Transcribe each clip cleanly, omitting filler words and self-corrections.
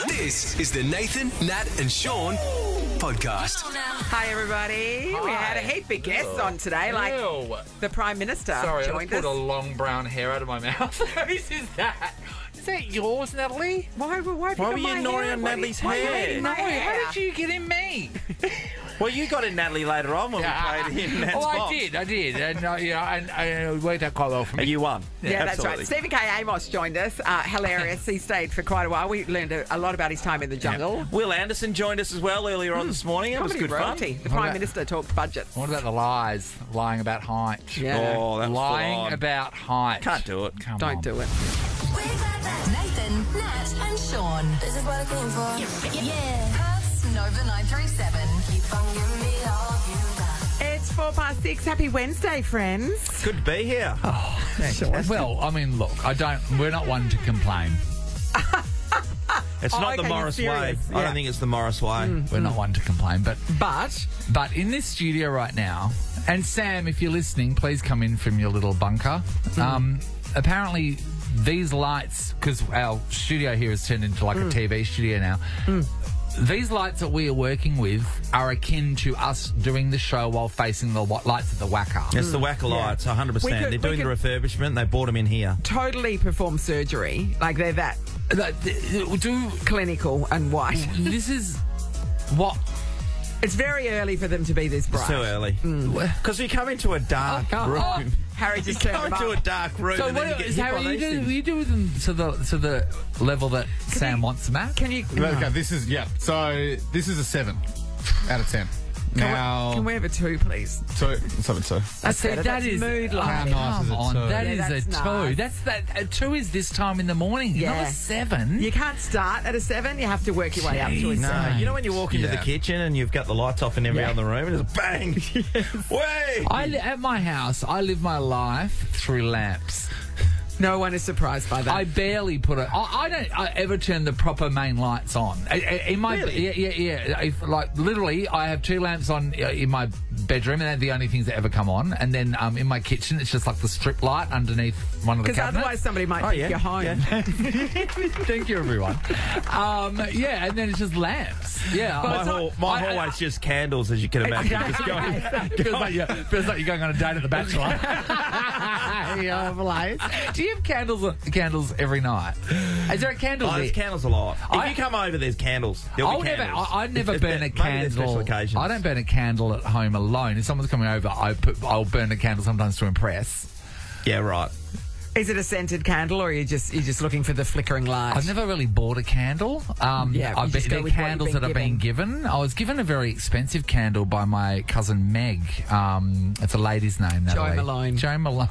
This is the Nathan, Nat and Sean podcast. Hi, everybody. We had a heap of guests on today, like the Prime Minister. Sorry, I joined just us. pulled a long brown hair out of my mouth. Whose is that? Is that yours, Natalie? Why were you gnawing on Natalie's hair? No, how did you get in me? Well, you got in Natalie later on when we played in Nat's box. I did. And, and it worked out quite well for me. And you won. Yeah, that's absolutely. right. Stephen K Amos joined us. Hilarious. He stayed for quite a while. We learned a lot about his time in the jungle. Will Anderson joined us as well earlier on this morning. It was Comedy good royalty. fun. The Prime Minister talked budgets. What about the lies? Lying about height. Yeah. Oh, that was Lying full on. about height. Can't do it. Come on. Don't do it. Nathan, Nat and Sean. This is what I came for. Yeah. Perth's Nova 937. Keep on giving me all you got. It's 6:04. Happy Wednesday, friends. Good to be here. Well, I mean, look, we're not one to complain. It's not okay, the Morris you're way. serious. I don't think it's the Morris way. We're not one to complain, but But in this studio right now, and Sam, if you're listening, please come in from your little bunker. Apparently, these lights, because our studio here has turned into like a TV studio now, these lights that we are working with are akin to us doing the show while facing the lights at the Wacker. It's the Wacker lights, 100%. They're doing the refurbishment. They bought them in here. totally perform surgery. Like they're that Do clinical and white. this is what. It's very early for them to be this bright. It's too early. Because you come into a dark room. Harry just You turned come them into up. a dark room So and then you what get hit by Harry, these things. you do with them to the level that Sam wants them at? Can you? Okay, this is this is a 7 out of 10. Now, Can we have a 2, please? so something so. That's better. that That's is mood How lighting. nice is Come it? on, So- that Yeah, is that's a 2. nice. That's that. A 2 is this time in the morning, not Yeah. a 7. You can't start at a 7. You have to work your way up to a Jeez. 7. No, you know when you walk into the Yeah. kitchen and you've got the lights off in every other room and it's bang, way. At my house, I live my life through lamps. No one is surprised by that. I barely put it. I don't ever turn the proper main lights on. In my yeah. If, like literally, I have 2 lamps on in my bedroom, and they're the only things that ever come on. And then in my kitchen, it's just like the strip light underneath one of the Because cabinets. otherwise somebody might think you're home. Yeah. Thank you, everyone. And then it's just lamps. Yeah, My hallway's just candles, as you can imagine. Just going. feels like you're going on a date at the Bachelor. Do you have candles every night? Is there a candle? Oh, there's candles a lot. If you come over, there's candles. There'll be candles. I never burn a Maybe there's candle. special occasions. I don't burn a candle at home alone. If someone's coming over, I'll burn a candle sometimes to impress. Yeah, right. Is it a scented candle, or are you're just looking for the flickering light? I've never really bought a candle. you just go They're with what candles you've that been have been given. I was given a very expensive candle by my cousin Meg. It's a lady's name, Natalie. Malone. Jo Malone.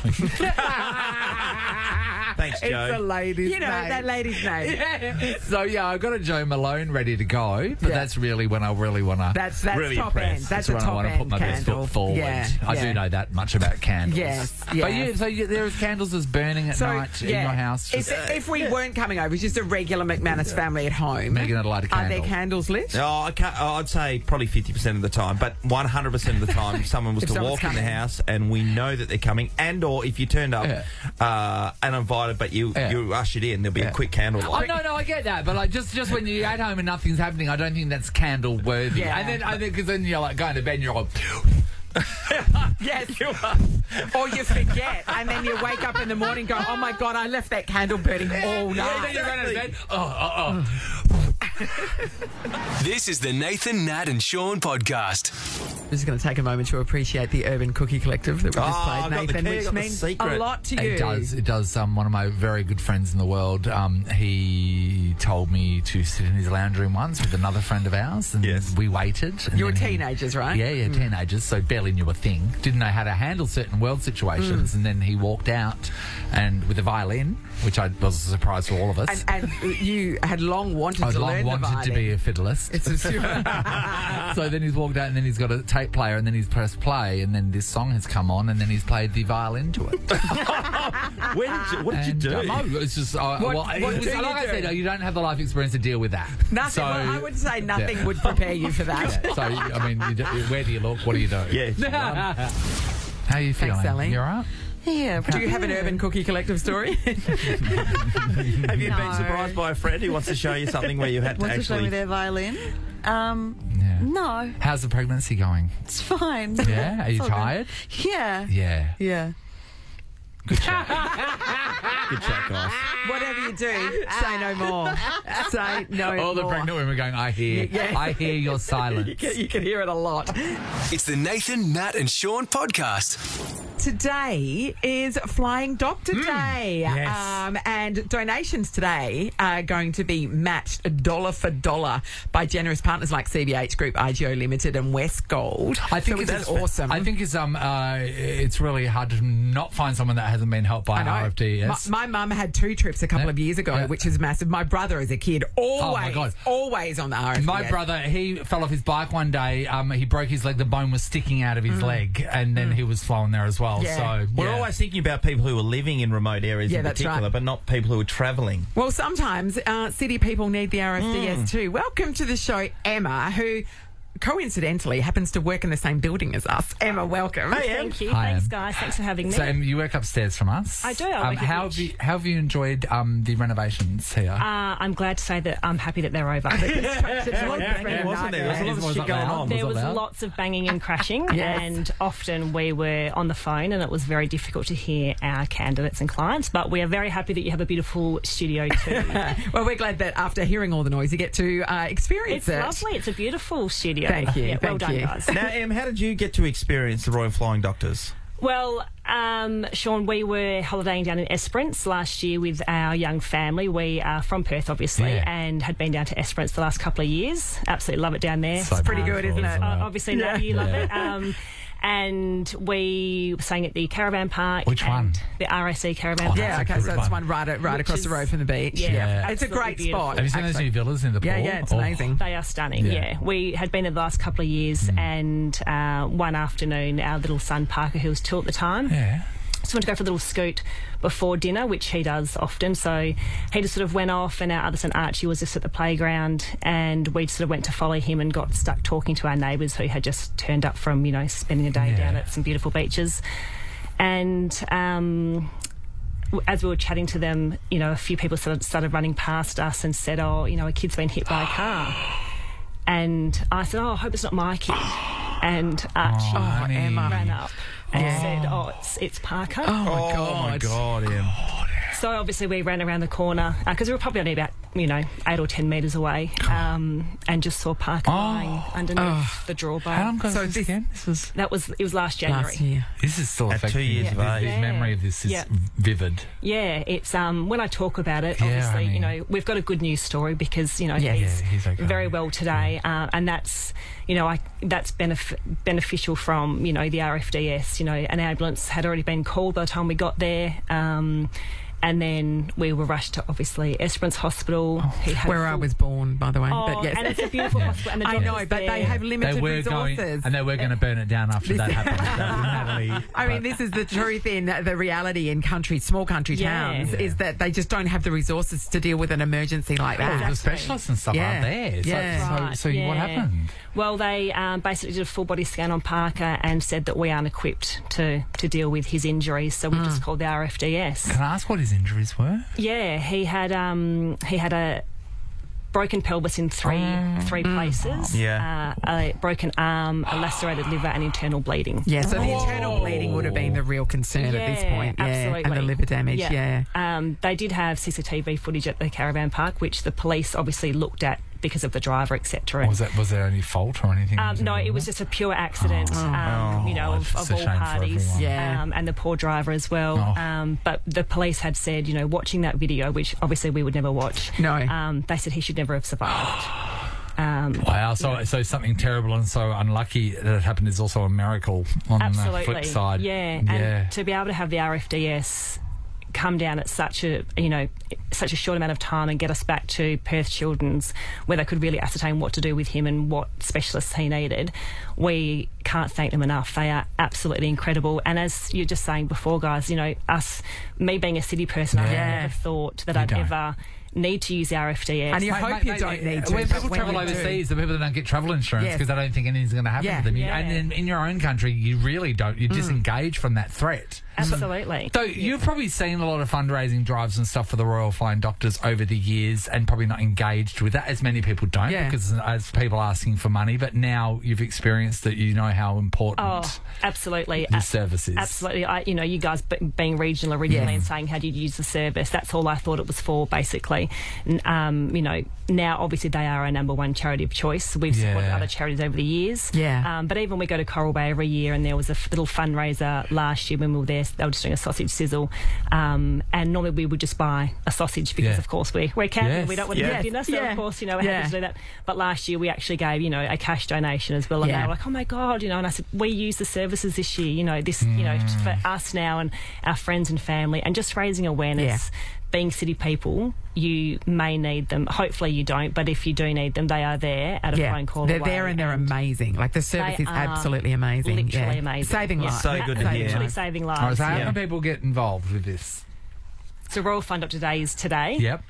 Than's Joe. It's a lady's You know name. that lady's name. So I got a Jo Malone ready to go, but that's really when I really want to. That's Really top end. impressed. That's when a I top want to end put my best candle. foot forward. Yeah, I do know that much about candles. Yes, But yeah. there's candles that's burning at night in your house. If we weren't coming over, it's just a regular McManus family at home. Megan had a light a Are there candle. candles lit? I'd say probably 50% of the time, but 100% of the time, if someone was If to someone's walk in the coming. house and we know that they're coming, and or if you turned up uninvited, but you ushered in, there'll be a quick candle light. No, I get that, but like just when you're at home and nothing's happening, I don't think that's candle worthy. Yeah. And then because then you're like going to bed and you're like. Yes. Or you forget, and then you wake up in the morning and go, oh my God, I left that candle burning all And night. then you run out of bed. Oh. This is the Nathan, Nat and Sean podcast. I'm just going to take a moment to appreciate the Urban Cookie Collective that we just played, I got the Nathan, key, I which got the means secret. a lot to you. It does. One of my very good friends in the world, he told me to sit in his lounge room once with another friend of ours, and Yes. we waited. And You were then he- teenagers, right? Yeah, teenagers, so barely knew a thing. Didn't know how to handle certain world situations, and then he walked out and with a violin, which was a surprise for all of us. And you had long wanted I'd to long learn the wanted to be violin. a fiddlist. So then he's walked out, and then he's got a tape player, and then he's pressed play, and then this song has come on, and then he's played the violin to it. What did you do? No, it's just what like do I you said, do? you don't have the life experience to deal with that. Nothing. So, Well, I would say nothing would prepare you for that. yeah, so I mean, where do you look? What do you do? Yeah. How are you feeling? Sally. You all right? Yeah. Do you have an Urban Cookie Collective story? Have you been surprised by a friend who wants to show you something where you had to Wants to show me actually... their violin? Yeah. No, How's the pregnancy going? it's fine. Yeah? Are you It's all good. tired? Yeah. Yeah. Yeah. Good chat, guys. Whatever you do, say no more. Say no All the more. pregnant women going, I hear. Yeah. I hear your silence. You can hear it a lot. It's the Nathan, Nat and Sean podcast. Today is Flying Doctor Day. yes. And donations today are going to be matched $1 for $1 by generous partners like CBH Group, IGO Limited and West Gold. I think it's awesome. I think it's really hard to not find someone that hasn't been helped by I know. RFDS. My mum had 2 trips a couple of years ago, Yeah. which is massive. My brother as a kid, my God. always on the RFDS. My brother, he fell off his bike one day. He broke his leg. The bone was sticking out of his leg, and then he was flown there as well. Yeah. So We're always thinking about people who are living in remote areas Yeah, in that's particular, right. but not people who are travelling. Well, sometimes city people need the RFDS too. Welcome to the show, Emma, who coincidentally happens to work in the same building as us. Emma, welcome. Hey, Em. Thank you. Hi, Thanks, Em. guys. Thanks for having me. So you work upstairs from us. I do. I work at how Mitch. have you enjoyed the renovations here? I'm glad to say that I'm happy that they're over. It wasn't there? There was a lot of Was shit it going loud? on. Was There it was loud? lots of banging and crashing, Yes. and often we were on the phone, and it was very difficult to hear our candidates and clients. But we are very happy that you have a beautiful studio too. Well, we're glad that after hearing all the noise, you get to experience It's it. lovely. It's a beautiful studio. Thank you, Yeah, well thank done, you. guys. Now, Em, how did you get to experience the Royal Flying Doctors? Well, Sean, we were holidaying down in Esperance last year with our young family. We are from Perth, obviously, Yeah. and had been down to Esperance the last couple of years. Absolutely love it down there. So pretty good, isn't it? Obviously, Yeah. you love Yeah. it. And we were staying at the caravan park. Which and one? The RSC caravan Oh, park. Yeah, That's a okay, good so it's one. one right Which across the is- road from the beach. Yeah, It's a great absolutely spot. Have you seen those actually. new villas in the pool? Yeah, it's Oh. amazing. They are stunning, Yeah. yeah. We had been there the last couple of years, and one afternoon, our little son, Parker, who was 2 at the time, Yeah. just wanted to go for a little scoot before dinner, which he does often. So he just sort of went off, and our other son Archie was just at the playground, and we sort of went to follow him and got stuck talking to our neighbours who had just turned up from, spending a day Yeah. down at some beautiful beaches. And as we were chatting to them, a few people started running past us and said, a kid's been hit by a car. And I said, I hope it's not my kid. And Archie honey. Emma. ran up and said, it's Parker. Oh, my Oh, God. my God, Em. So obviously we ran around the corner because we were probably only about 8 or 10 metres away, and just saw Parker lying underneath the drawbar. How long ago So was this- this again? It was last January. Last year. This is still At 2 affecting years of age. His memory of this is Yeah. vivid. Yeah, it's when I talk about it, Yeah, obviously, I mean- we've got a good news story because Yeah, he's okay. very well today, and that's that's beneficial from the RFDS. An ambulance had already been called by the time we got there. And then we were rushed to, obviously, Esperance Hospital. He had Where I was born, by the way. But yes. and it's a beautiful hospital. And the I know, doctors but they there- have They limited were going, resources. and they were going to burn it down after that happened. Natalie. I mean, this is the truth in the reality in small country Yeah. towns, Yeah. is that they just don't have the resources to deal with an emergency like Oh, that. the specialists and stuff Yeah. aren't there. Yeah. So Right, what yeah. happened? Well, they basically did a full body scan on Parker and said that we aren't equipped to deal with his injuries, so we just called the RFDS. Can I ask what his injuries were? Yeah, he had a broken pelvis in three places. Yeah. A broken arm, a lacerated liver, and internal bleeding. Yeah, so the internal bleeding would have been the real concern at this point. Yeah, absolutely. and the liver damage. Yeah. They did have CCTV footage at the caravan park, which the police obviously looked at because of the driver, etc. Was there any fault or anything? No, it was just a pure accident, it's of a all shame for parties, everyone. Yeah. and the poor driver as well. Oh. But the police had said, watching that video, which obviously we would never watch, No. they said he should never have survived. Wow, so something terrible and so unlucky that it happened is also a miracle on Absolutely. the flip side. Yeah, and to be able to have the RFDS come down at such a short amount of time and get us back to Perth Children's, where they could really ascertain what to do with him and what specialists he needed, we can't thank them enough. They are absolutely incredible. And as you're just saying before, guys, me being a city person, I never thought that I'd don't. ever need to use the RFDS. And you hope you don't need to. When but people when travel you do- overseas, the people that don't get travel insurance Yes. because they don't think anything's going to happen Yeah. to them. Yeah. And in your own country, you really don't. You disengage from that threat. Absolutely. So you've probably seen a lot of fundraising drives and stuff for the Royal Flying Doctors over the years and probably not engaged with that, as many people don't, because as people asking for money, but now you've experienced that, you know how important absolutely. the service is. Absolutely. You guys being regional originally and saying how do you use the service, that's all I thought it was for, basically. Now obviously they are our number one charity of choice. We've supported other charities over the years. But even we go to Coral Bay every year, and there was a little fundraiser last year when we were there. They were just doing a sausage sizzle, and normally we would just buy a sausage because of course we're camping, we don't want to get dinner, so of course we're happy to do that. But last year we actually gave a cash donation as well, and they were like, oh my God, and I said, we use the services this year, for us now and our friends and family, and just raising awareness. Being city people, you may need them. Hopefully you don't, but if you do need them, they are there at a phone call away. They're there and they're amazing. Like, the service is absolutely amazing. Literally amazing. Saving lives. So good to hear. Literally saving lives. Right, so how can people get involved with this? So Royal Fund Doctor Day is today. Yep.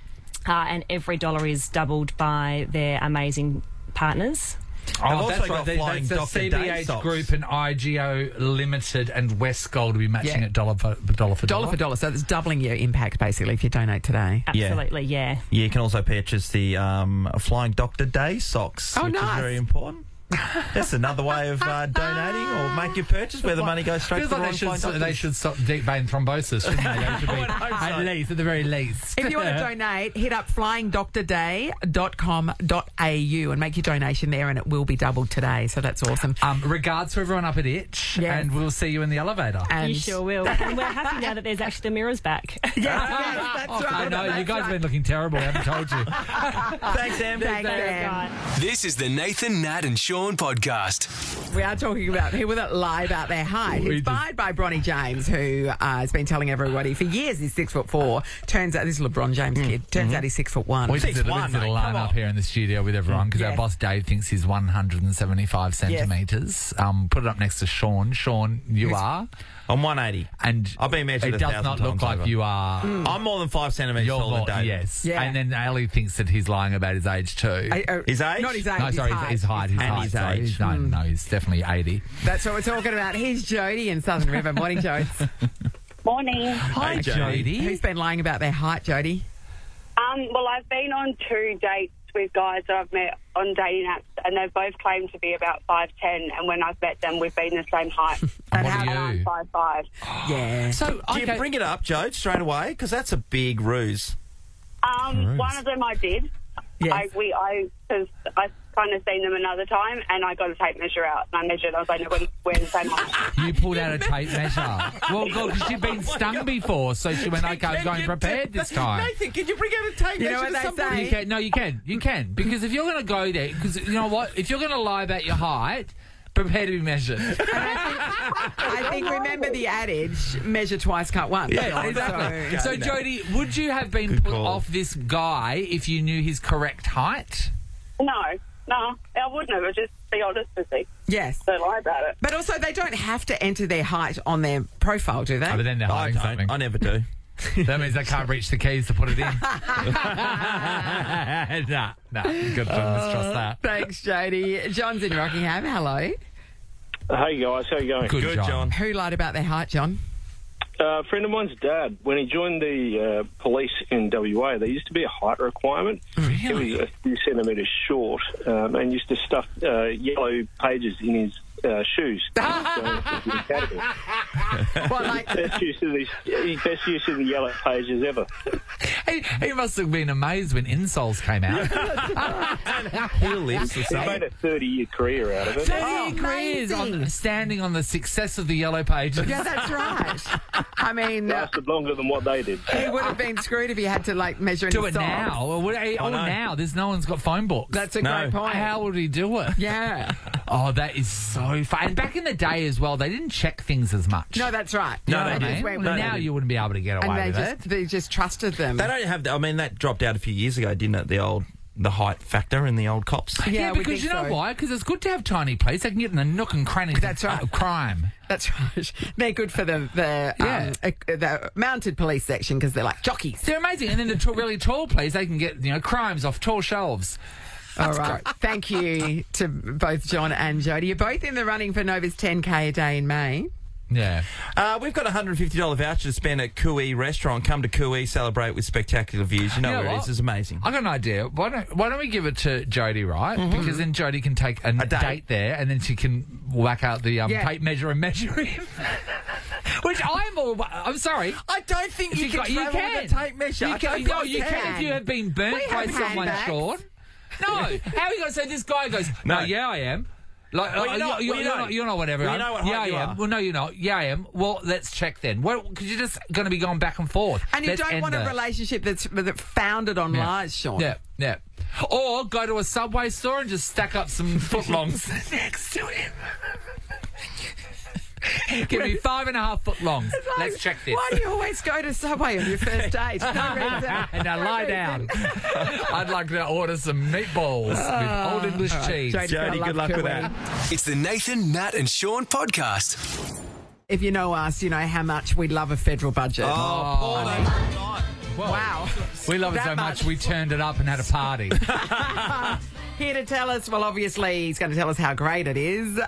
And every dollar is doubled by their amazing partners. I've That's also got Flying That's the Dr. Day CBH socks. Group and IGO Limited and Westgold will be matching at dollar for dollar. Dollar for dollar. So it's doubling your impact, basically, if you donate today. Absolutely, yeah. You can also purchase the Flying Dr. Day socks, which is very important. That's another way of donating or make your purchase where the money goes straight to the Royal Flying Doctors. They should stop deep vein thrombosis, shouldn't they? They should be, at least, at the very least. If you want to donate, hit up flyingdoctorday.com.au and make your donation there, and it will be doubled today. So that's awesome. Regards to everyone up at Itch, and we'll see you in the elevator. And You sure will. And we're happy now that there's actually the mirrors back. that's right. I know, you guys have been looking terrible. I haven't told you. Thanks, Sam. Thanks, Sam. Right. This is the Nathan, Nat and Sean podcast. We are talking about people that lie about their height. Inspired by Bronny James, who has been telling everybody for years he's 6'4". Turns out, this is LeBron James kid. Turns out he's 6'1". We just did a little line up here in the studio with everyone because our boss Dave thinks he's 175 centimetres. Put it up next to Sean. Sean, you are? I'm 180. And I've been measured it does not look like you are. I'm more than 5 centimetres taller than David. Yes. Yeah. And then Ali thinks that he's lying about his age too. His age? Not his age. No, sorry, his height. His age. No, he's definitely 80. That's what we're talking about. Here's Jody in Southern River. Morning, Jody. Morning. Hi, Jody. Who's been lying about their height, Jody? Well, I've been on 2 dates with guys that I've met on dating apps, and they've both claimed to be about 5'10", and when I've met them, we've been the same height. And what are I'm you? 5'5". Yeah. So, Do you bring it up, Joe, straight away? Because that's a big ruse. One of them I did. Yes. Because I kind of seen them another time, and I got a tape measure out, and I measured. I was like, no, we're the same height. You pulled out a tape measure. Well, good, because you've been stung before, so she went, okay, I'm going prepared this time. Nathan, can you bring out a tape You know measure what to they somebody? say? You can. Because if you're going to go there, because you know what? If you're going to lie about your height, prepare to be measured. I think, remember the adage, measure twice, cut once. Yeah, exactly. So, Jody, would you have been Good put call. off this guy if you knew his correct height? No, I wouldn't have. I'd just be honest with you. Yes. Don't lie about it. But also, they don't have to enter their height on their profile, do they? Oh, but then they're I hiding something. don't. I never do. That means they can't reach the keys to put it in. Nah, good to mistrust that. Thanks, Jody. John's in Rockingham. Hello. Hey guys, how you going? Good, John. Who lied about their height, John? A friend of mine's dad, when he joined the police in WA, there used to be a height requirement. Really? He was a few centimetres short and used to stuff yellow pages in his shoes. What, like, Best use of the yellow pages ever. He must have been amazed when insoles came out. He lives the He made same. a 30-year career out of it. 30 careers on standing on the success of the yellow pages. yeah, that's right. I mean, Lasted longer than what they did. he would have been screwed if he had to, like, measure in Do his it socks. now. Now. There's no one's got phone books. That's a No. great point. How would he do it? Yeah. Oh, that is so fun. And back in the day as well, they didn't check things as much. No, that's right. You know No, what they I didn't. mean? No, Now you wouldn't be able to get And away with it. they just trusted them. They don't have. I mean, that dropped out a few years ago, didn't it? The height factor in the old cops. Yeah, we because think you know so. why? Because it's good to have tiny police. They can get in the nook and crannies That's right. of crime. That's right. They're good for the mounted police section because they're like jockeys. They're amazing. And then the really tall police, they can get crimes off tall shelves. All right. Thank you to both John and Jody. You're both in the running for Nova's 10K a day in May. Yeah. We've got a $150 voucher to spend at Kui Restaurant. Come to Kui, celebrate with spectacular views. You know where it is. It's amazing. I got an idea. Why don't we give it to Jodie, right? Because then Jodie can take a date there, and then she can whack out the tape measure and measure him. Which I'm sorry. I don't think you can travel with a tape measure. You can if you have been burnt by someone, Sean. No. How are you going to say this guy goes, no, yeah, I am. Like, you're not whatever. Well, you know what height you are. Well, no, you're not. Yeah, I am. Well, let's check then. Well, because you're just going to be going back and forth. And you don't want a relationship that's founded on lies, Sean. Yeah. Or go to a Subway store and just stack up some footlongs next to him. Give me 5.5 footlongs. Let's check this. Why do you always go to Subway on your first date? No reason. Now lie down. I'd like to order some meatballs with Old English cheese. Jodie, good luck with that. It's the Nathan, Nat and Sean podcast. If you know us, you know how much we love a federal budget. Wow. We love it so much we turned it up and had a party. Here to tell us, well, obviously, he's going to tell us how great it is.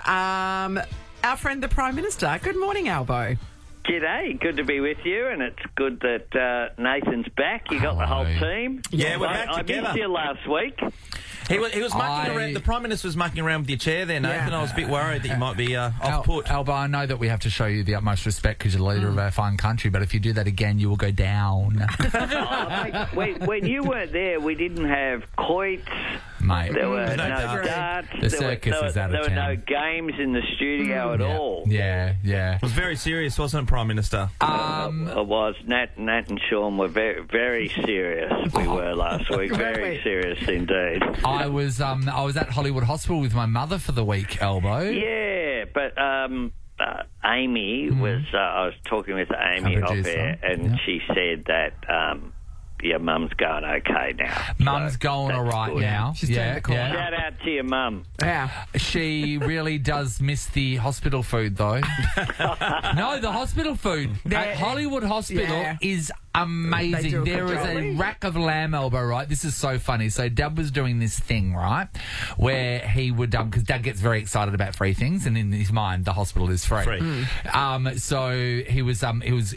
Our friend, the Prime Minister. Good morning, Albo. G'day, good to be with you, and it's good that Nathan's back. You got the whole team. Yeah, we're back together. I missed you last week. He was mucking around. The Prime Minister was mucking around with your chair there, Nathan. I was a bit worried that you might be off put. Albo, I know that we have to show you the utmost respect because you're the leader of our fine country, but if you do that again, you will go down. When you weren't there, we didn't have quoits. Mate. There were no darts. The circus is out of town. There were no games in the studio at all. Yeah. It was very serious, wasn't it, Prime Minister? It was. Nat and Sean were very, very serious. We were last week. Very serious indeed. I was at Hollywood Hospital with my mother for the week, Albo. Yeah, but Amy was... I was talking with Amy off air, and she said that... your mum's going okay now. Mum's going all right now. She's turned the corner. Shout out to your mum. Yeah. She really does miss the hospital food, though. No, the hospital food at Hollywood Hospital is amazing. There is a rack of lamb, Elbow, right? This is so funny. So Dad was doing this thing, right, where he would, because Dad gets very excited about free things, and in his mind, the hospital is free. So he was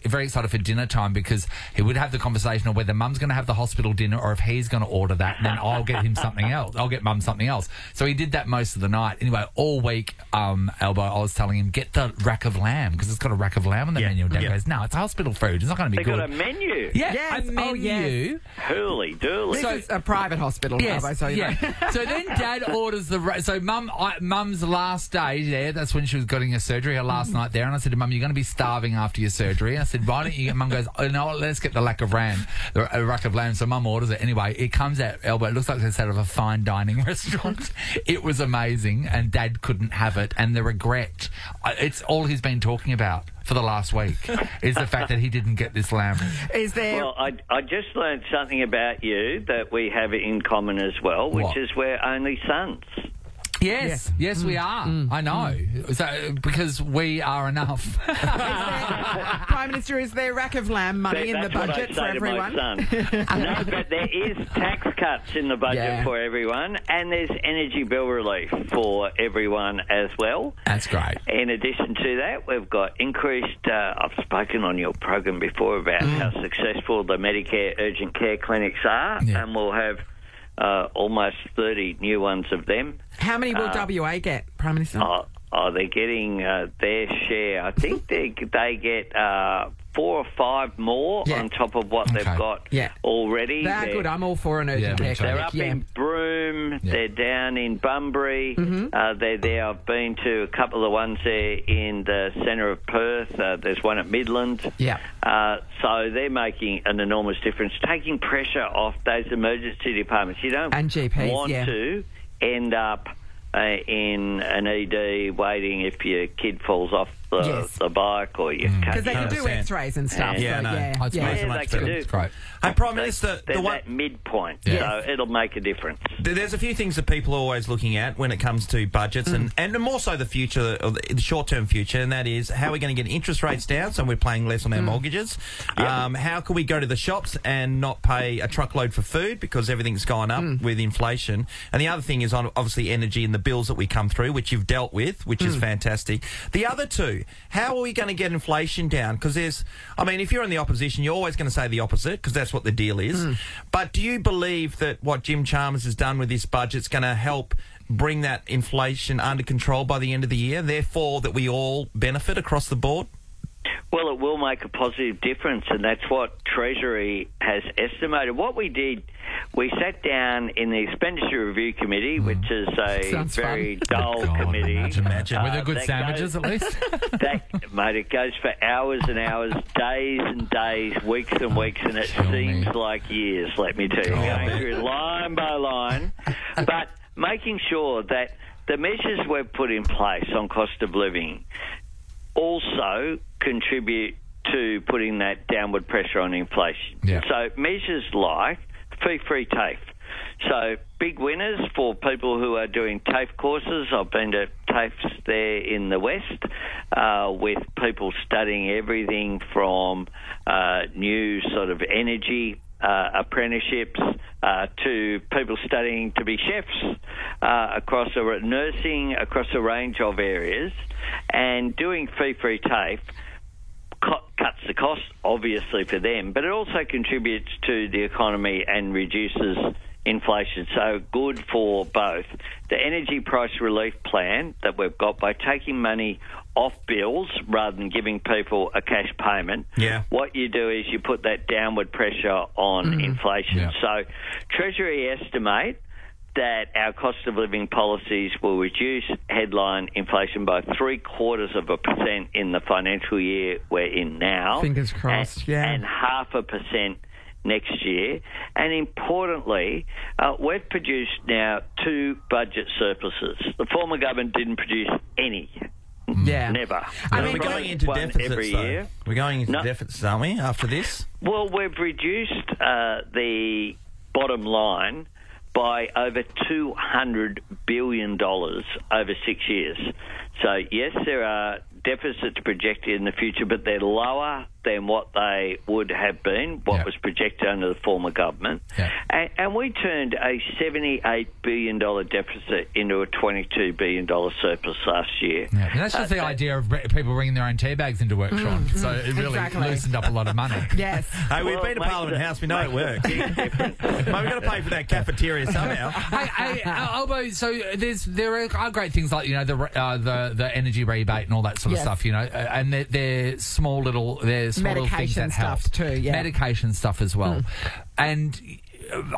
very excited for dinner time because he would have the conversation of whether Mum's going to have the hospital dinner or if he's going to order that, and then I'll get him something else. I'll get Mum something else. So he did that most of the night. Anyway, all week, Elbow, I was telling him, get the rack of lamb because it's got a rack of lamb on the menu. And Dad goes, no, it's hospital food. It's not going to be good. They got a menu. Yeah, a menu. Hurly dooly. This is a private hospital. Yes, Albo, so you know. So then Dad orders so Mum's last day there, that's when she was getting her surgery, her last night there, and I said to Mum, you're going to be starving after your surgery. And I said, why don't you get... Mum goes, oh, no, let's get the rack of lamb. So Mum orders it. Anyway, it comes out, Elbow, it looks like it's out of a fine dining restaurant. It was amazing, and Dad couldn't have it, and the regret, it's all he's been talking about for the last week is the fact that he didn't get this lamb. Is there... Well, I just learned something about you that we have in common as well, which is we're only sons. Yes, we are. I know. So because we are enough. Prime Minister, is there a rack of lamb money in the budget for everyone? No, but there is tax cuts in the budget for everyone, and there's energy bill relief for everyone as well. That's great. In addition to that, we've got increased... I've spoken on your program before about how successful the Medicare urgent care clinics are, and we'll have... almost 30 new ones of them. How many will WA get, Prime Minister? They're getting their share. I think they get 4 or 5 more on top of what they've got already. They're good. I'm all for an urgent care. They're up in Broome. They're down in Bunbury. They're there. I've been to a couple of the ones there in the centre of Perth. There's one at Midland. So they're making an enormous difference, taking pressure off those emergency departments. You don't and GPs, want to end up in an ED waiting if your kid falls off the bike or you cut. Because they can do X-rays and stuff. They can do. It's great. Hey, Prime Minister, that midpoint, so it'll make a difference. There's a few things that people are always looking at when it comes to budgets and more so the future, or the short-term future, and that is how we're going to get interest rates down so we're paying less on our mortgages. How can we go to the shops and not pay a truckload for food because everything's gone up with inflation? And the other thing is obviously energy and the bills that we come through, which you've dealt with, which is fantastic. The other two do. How are we going to get inflation down? Because if you're in the opposition, you're always going to say the opposite because that's what the deal is. But do you believe that what Jim Chalmers has done with this budget is going to help bring that inflation under control by the end of the year, therefore that we all benefit across the board? Well, it will make a positive difference, and that's what Treasury has estimated. What we did, we sat down in the Expenditure Review Committee, which is a very dull committee. Imagine. Were there good sandwiches at least? Mate, it goes for hours and hours, days and days, weeks and weeks, and it seems like years, let me tell you, going through line by line. But making sure that the measures we've put in place on cost of living also contribute to putting that downward pressure on inflation. Yeah. So measures like fee-free TAFE. So big winners for people who are doing TAFE courses. I've been to TAFEs there in the West with people studying everything from new sort of energy apprenticeships to people studying to be chefs across nursing across a range of areas, and doing fee-free TAFE cuts the cost obviously for them, but it also contributes to the economy and reduces inflation. So good for both. The energy price relief plan that we've got, by taking money off bills rather than giving people a cash payment, what you do is you put that downward pressure on inflation. Yeah. So Treasury estimate that our cost of living policies will reduce headline inflation by 0.75% in the financial year we're in now. Fingers crossed, and 0.5% next year. And importantly, we've produced now 2 budget surpluses. The former government didn't produce any. Yeah. Never. We're going into deficits every year. We're going into deficits, aren't we, after this? Well, we've reduced the bottom line by over $200 billion over 6 years. So, yes, there are deficits projected in the future, but they're lower than what they would have been, what was projected under the former government. Yeah. And we turned a $78 billion deficit into a $22 billion surplus last year. Yeah. And that's just the idea of people bringing their own tea bags into work, Sean. So it really loosened up a lot of money. Yes. Hey, we've been to Parliament House. We know it works. Mate, we've got to pay for that cafeteria somehow. Hey, Albo, so there are great things like, the energy rebate and all that sort of stuff, and they're small little things that help. Stuff too, medication stuff as well. And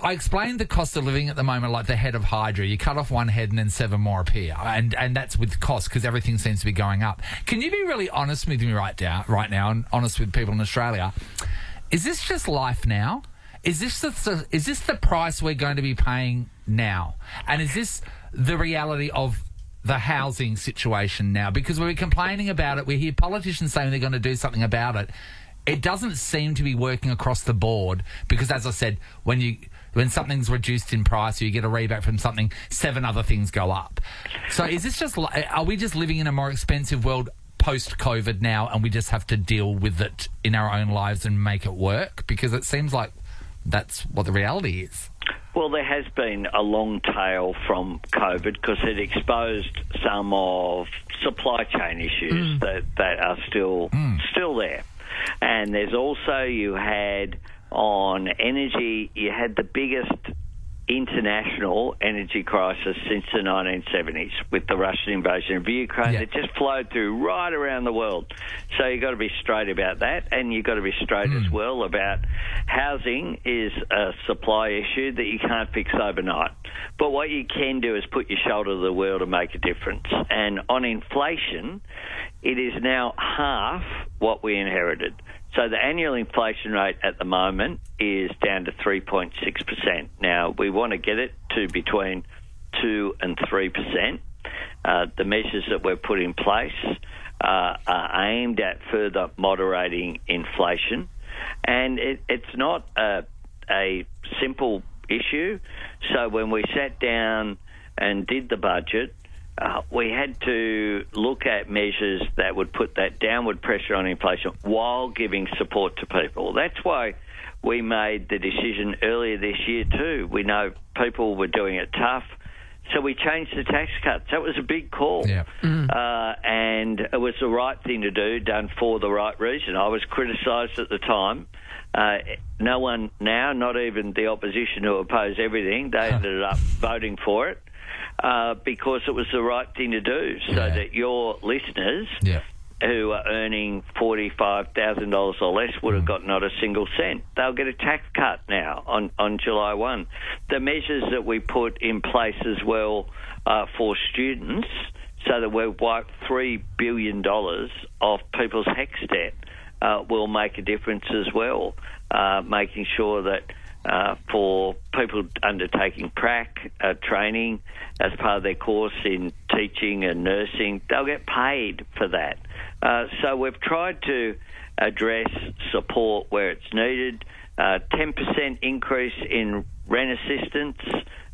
I explained the cost of living at the moment like the head of Hydra. You cut off one head and then 7 more appear, and that's with cost because everything seems to be going up. Can you be really honest with me right now, and honest with people in Australia? Is this just life now? Is this the price we're going to be paying now? And is this the reality of the housing situation now? Because we're complaining about it. We hear politicians saying they're going to do something about it. It doesn't seem to be working across the board because, as I said, when something's reduced in price or you get a rebate from something, 7 other things go up. So is this are we just living in a more expensive world post-COVID now, and we just have to deal with it in our own lives and make it work? Because it seems like that's what the reality is. Well, there has been a long tail from COVID because it exposed some of supply chain issues that are still there. And there's also, you had on energy, you had the biggest international energy crisis since the 1970s with the Russian invasion of Ukraine. It just flowed through right around the world. So you've got to be straight about that, and you've got to be straight as well about housing is a supply issue that you can't fix overnight. But what you can do is put your shoulder to the wheel to make a difference. And on inflation, it is now half what we inherited. So the annual inflation rate at the moment is down to 3.6%. Now, we want to get it to between 2 and 3%. The measures that we've put in place are aimed at further moderating inflation. And it's not a simple issue. So when we sat down and did the budget, we had to look at measures that would put that downward pressure on inflation while giving support to people. That's why we made the decision earlier this year too. We know people were doing it tough. So we changed the tax cuts. That was a big call. Yeah. And it was the right thing to do, done for the right reason. I was criticised at the time. No one now, not even the opposition who oppose everything, they ended up voting for it because it was the right thing to do so that your listeners who are earning $45,000 or less would have got not a single cent. They'll get a tax cut now on July 1. The measures that we put in place as well for students so that we've wiped $3 billion off people's HECS debt will make a difference as well, making sure that for people undertaking prac training as part of their course in teaching and nursing, they'll get paid for that. So we've tried to address support where it's needed. 10% increase in rent assistance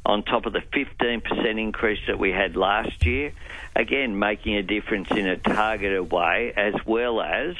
on top of the 15% increase that we had last year. Again, making a difference in a targeted way, as well as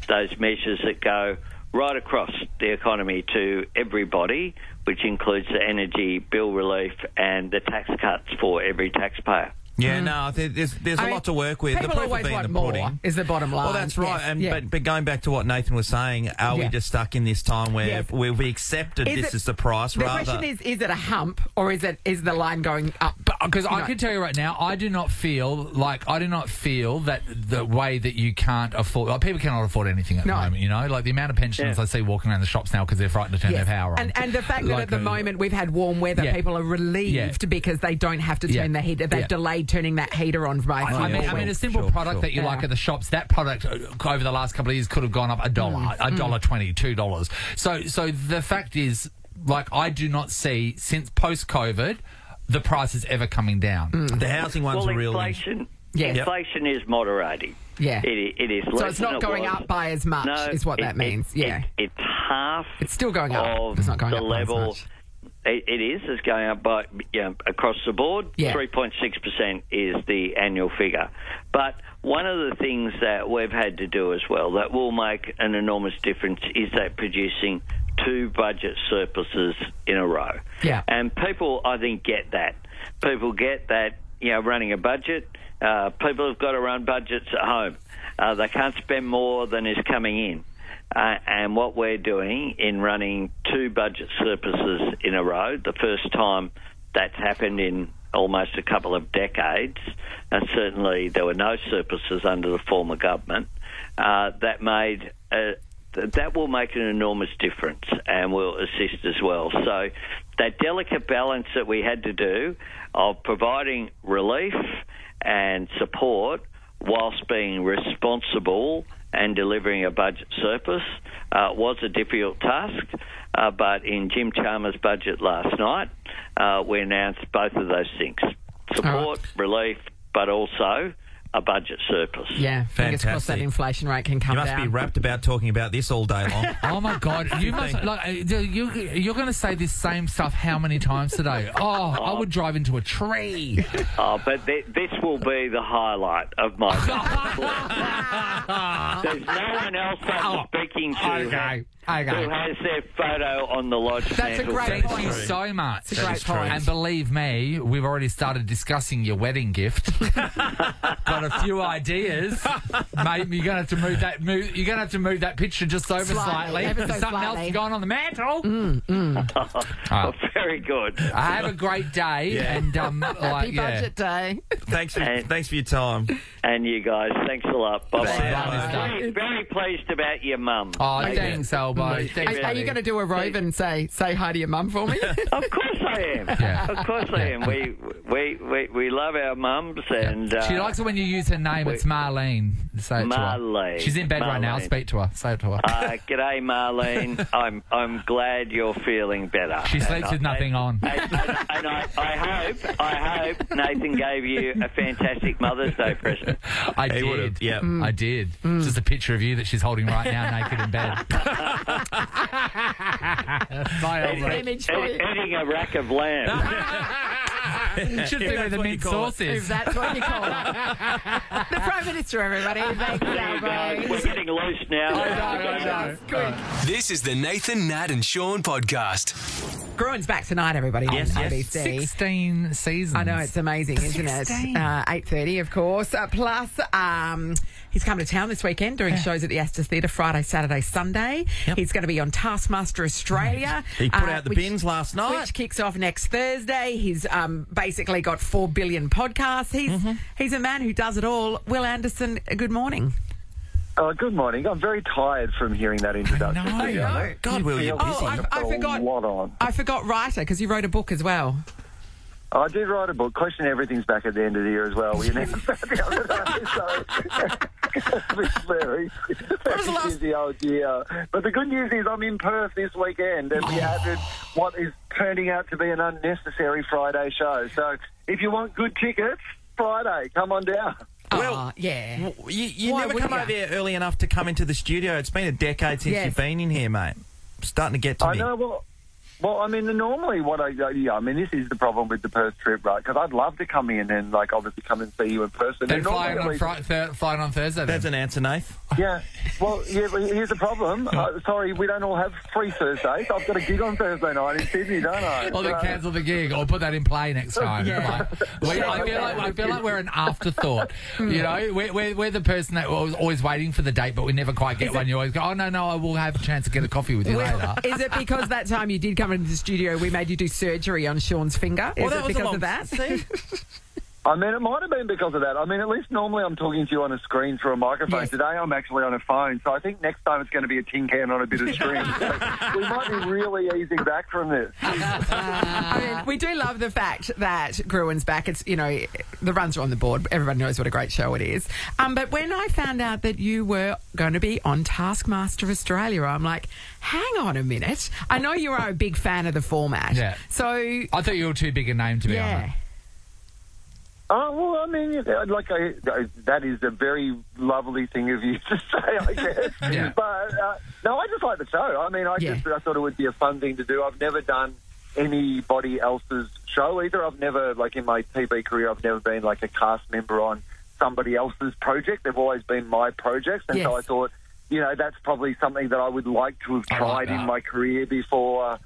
those measures that go right across the economy to everybody, which includes the energy bill relief and the tax cuts for every taxpayer. Yeah, no, there's a lot to work with. People the proof always will be in want the more, pudding. is the bottom line. Well, that's right. Yes. But going back to what Nathan was saying, are we just stuck in this time where we've accepted this is the price? The question is it a hump or is the line going up? Because I can tell you right now, I do not feel that the way that you can't afford... Like, people cannot afford anything at the moment, you know? Like, the amount of pensioners I see walking around the shops now because they're frightened to turn their power on. And the fact that at the moment we've had warm weather, people are relieved because they don't have to turn the heater. They've delayed turning that heater on by I mean, a simple product that you like at the shops, that product over the last couple of years could have gone up $1, $1.20, $2. So the fact is, like, I do not see, since post-COVID, the prices ever coming down. The housing one's a real... Inflation is moderating. Yeah. It is less. So it's not going up by as much, is what that means. It's half. It's still going up. It's not going up by as much. It is. It's going up by across the board. 3.6% is the annual figure. But one of the things that we've had to do as well that will make an enormous difference is that producing 2 budget surpluses in a row. Yeah. And people, I think, get that. People get that, running a budget. People have got to run budgets at home. They can't spend more than is coming in. And what we're doing in running 2 budget surpluses in a row, the first time that's happened in almost a couple of decades, and certainly there were no surpluses under the former government, that will make an enormous difference and will assist as well. So that delicate balance that we had to do of providing relief and support whilst being responsible and delivering a budget surplus was a difficult task. But in Jim Chalmers' budget last night, we announced both of those things. Support, relief, but also a budget surplus. Yeah, fingers crossed that inflation rate can come down. You must be wrapped about talking about this all day long. Oh my God, you must you're going to say this same stuff how many times today? Oh, I would drive into a tree. But this will be the highlight of my There's no one else I'm speaking to who has their photo on the lodge. That's a great point. Thank you so much. It's a great point. And believe me, we've already started discussing your wedding gift. Got a few ideas. Mate, you're going to have to move that picture just over slightly. Something else going on the mantle. Very good. Have a great day. And happy budget day. Thanks for your time. And you guys, thanks a lot. Bye-bye. Very pleased about your mum. Oh, thanks, Albo. Are you going to do a rove and say hi to your mum for me? Of course I am. Yeah. Of course I am. We love our mums, and she likes it when you use her name. It's Marlene. Say it Marlene. to her. She's in bed right now. Speak to her. Say it to her. G'day, Marlene. I'm glad you're feeling better. She sleeps with nothing on. And I hope Nathan gave you a fantastic Mother's Day present. I did. Yeah, I did. It's just a picture of you that she's holding right now, naked in bed. Eating a rack of lamb. Should be where the mint sauce is. If that's what you call it. The Prime Minister, everybody. Thanks, Albo. We're getting loose now. I know. Good. This is the Nathan, Nat and Sean podcast. Growing's back tonight, everybody, on ABC. 16 seasons. I know, it's amazing, isn't it? 8:30, of course. Plus, he's coming to town this weekend doing shows at the Astor Theatre Friday, Saturday, Sunday. Yep. He's going to be on Taskmaster Australia. He put out the bins last night. Which kicks off next Thursday. He's basically got 4 billion podcasts. He's a man who does it all. Will Anderson, good morning. Good morning. I'm very tired from hearing that introduction. I know. God, Will, you're busy. I forgot writer, because you wrote a book as well. I did write a book. Question Everything's back at the end of the year as well. We announced that the other day, so it's very busy old year. But the good news is I'm in Perth this weekend, and we added what is turning out to be an unnecessary Friday show. So if you want good tickets, Friday, come on down. Well, yeah. You never come over here early enough to come into the studio. It's been a decade since you've been in here, mate. Starting to get to me. I know, well, I mean, normally this is the problem with the Perth trip, right? Because I'd love to come in and, obviously come and see you in person. Then flying on Thursday. That's an answer, Nath. Yeah. Well, but here's the problem. Sorry, we don't all have free Thursdays. I've got a gig on Thursday night in Sydney, don't I? Well, then cancel the gig or put that in play next time. Yeah. I feel like we're an afterthought. You know, we're the person that was always waiting for the date, but we never quite get one. You always go, oh, no, I will have a chance to get a coffee with you later. Is it because that time you did come into the studio, we made you do surgery on Sean's finger? Is it because of that? I mean, it might have been because of that. I mean, at least normally I'm talking to you on a screen through a microphone. Yes. Today I'm actually on a phone, so I think next time it's going to be a tin can on a bit of string. So we might be really easing back from this. I mean, we do love the fact that Grewin's back. It's, the runs are on the board. Everybody knows what a great show it is. But when I found out that you were going to be on Taskmaster Australia, I'm like, hang on a minute. I know you are a big fan of the format. Yeah. So I thought you were too big a name to be on it. Oh, well, I mean, that is a very lovely thing of you to say, I guess. Yeah. But, no, I just like the show. I mean, I thought it would be a fun thing to do. I've never done anybody else's show either. I've never, in my TV career, I've never been, a cast member on somebody else's project. They've always been my projects. And so I thought, that's probably something that I would like to have tried in my career before...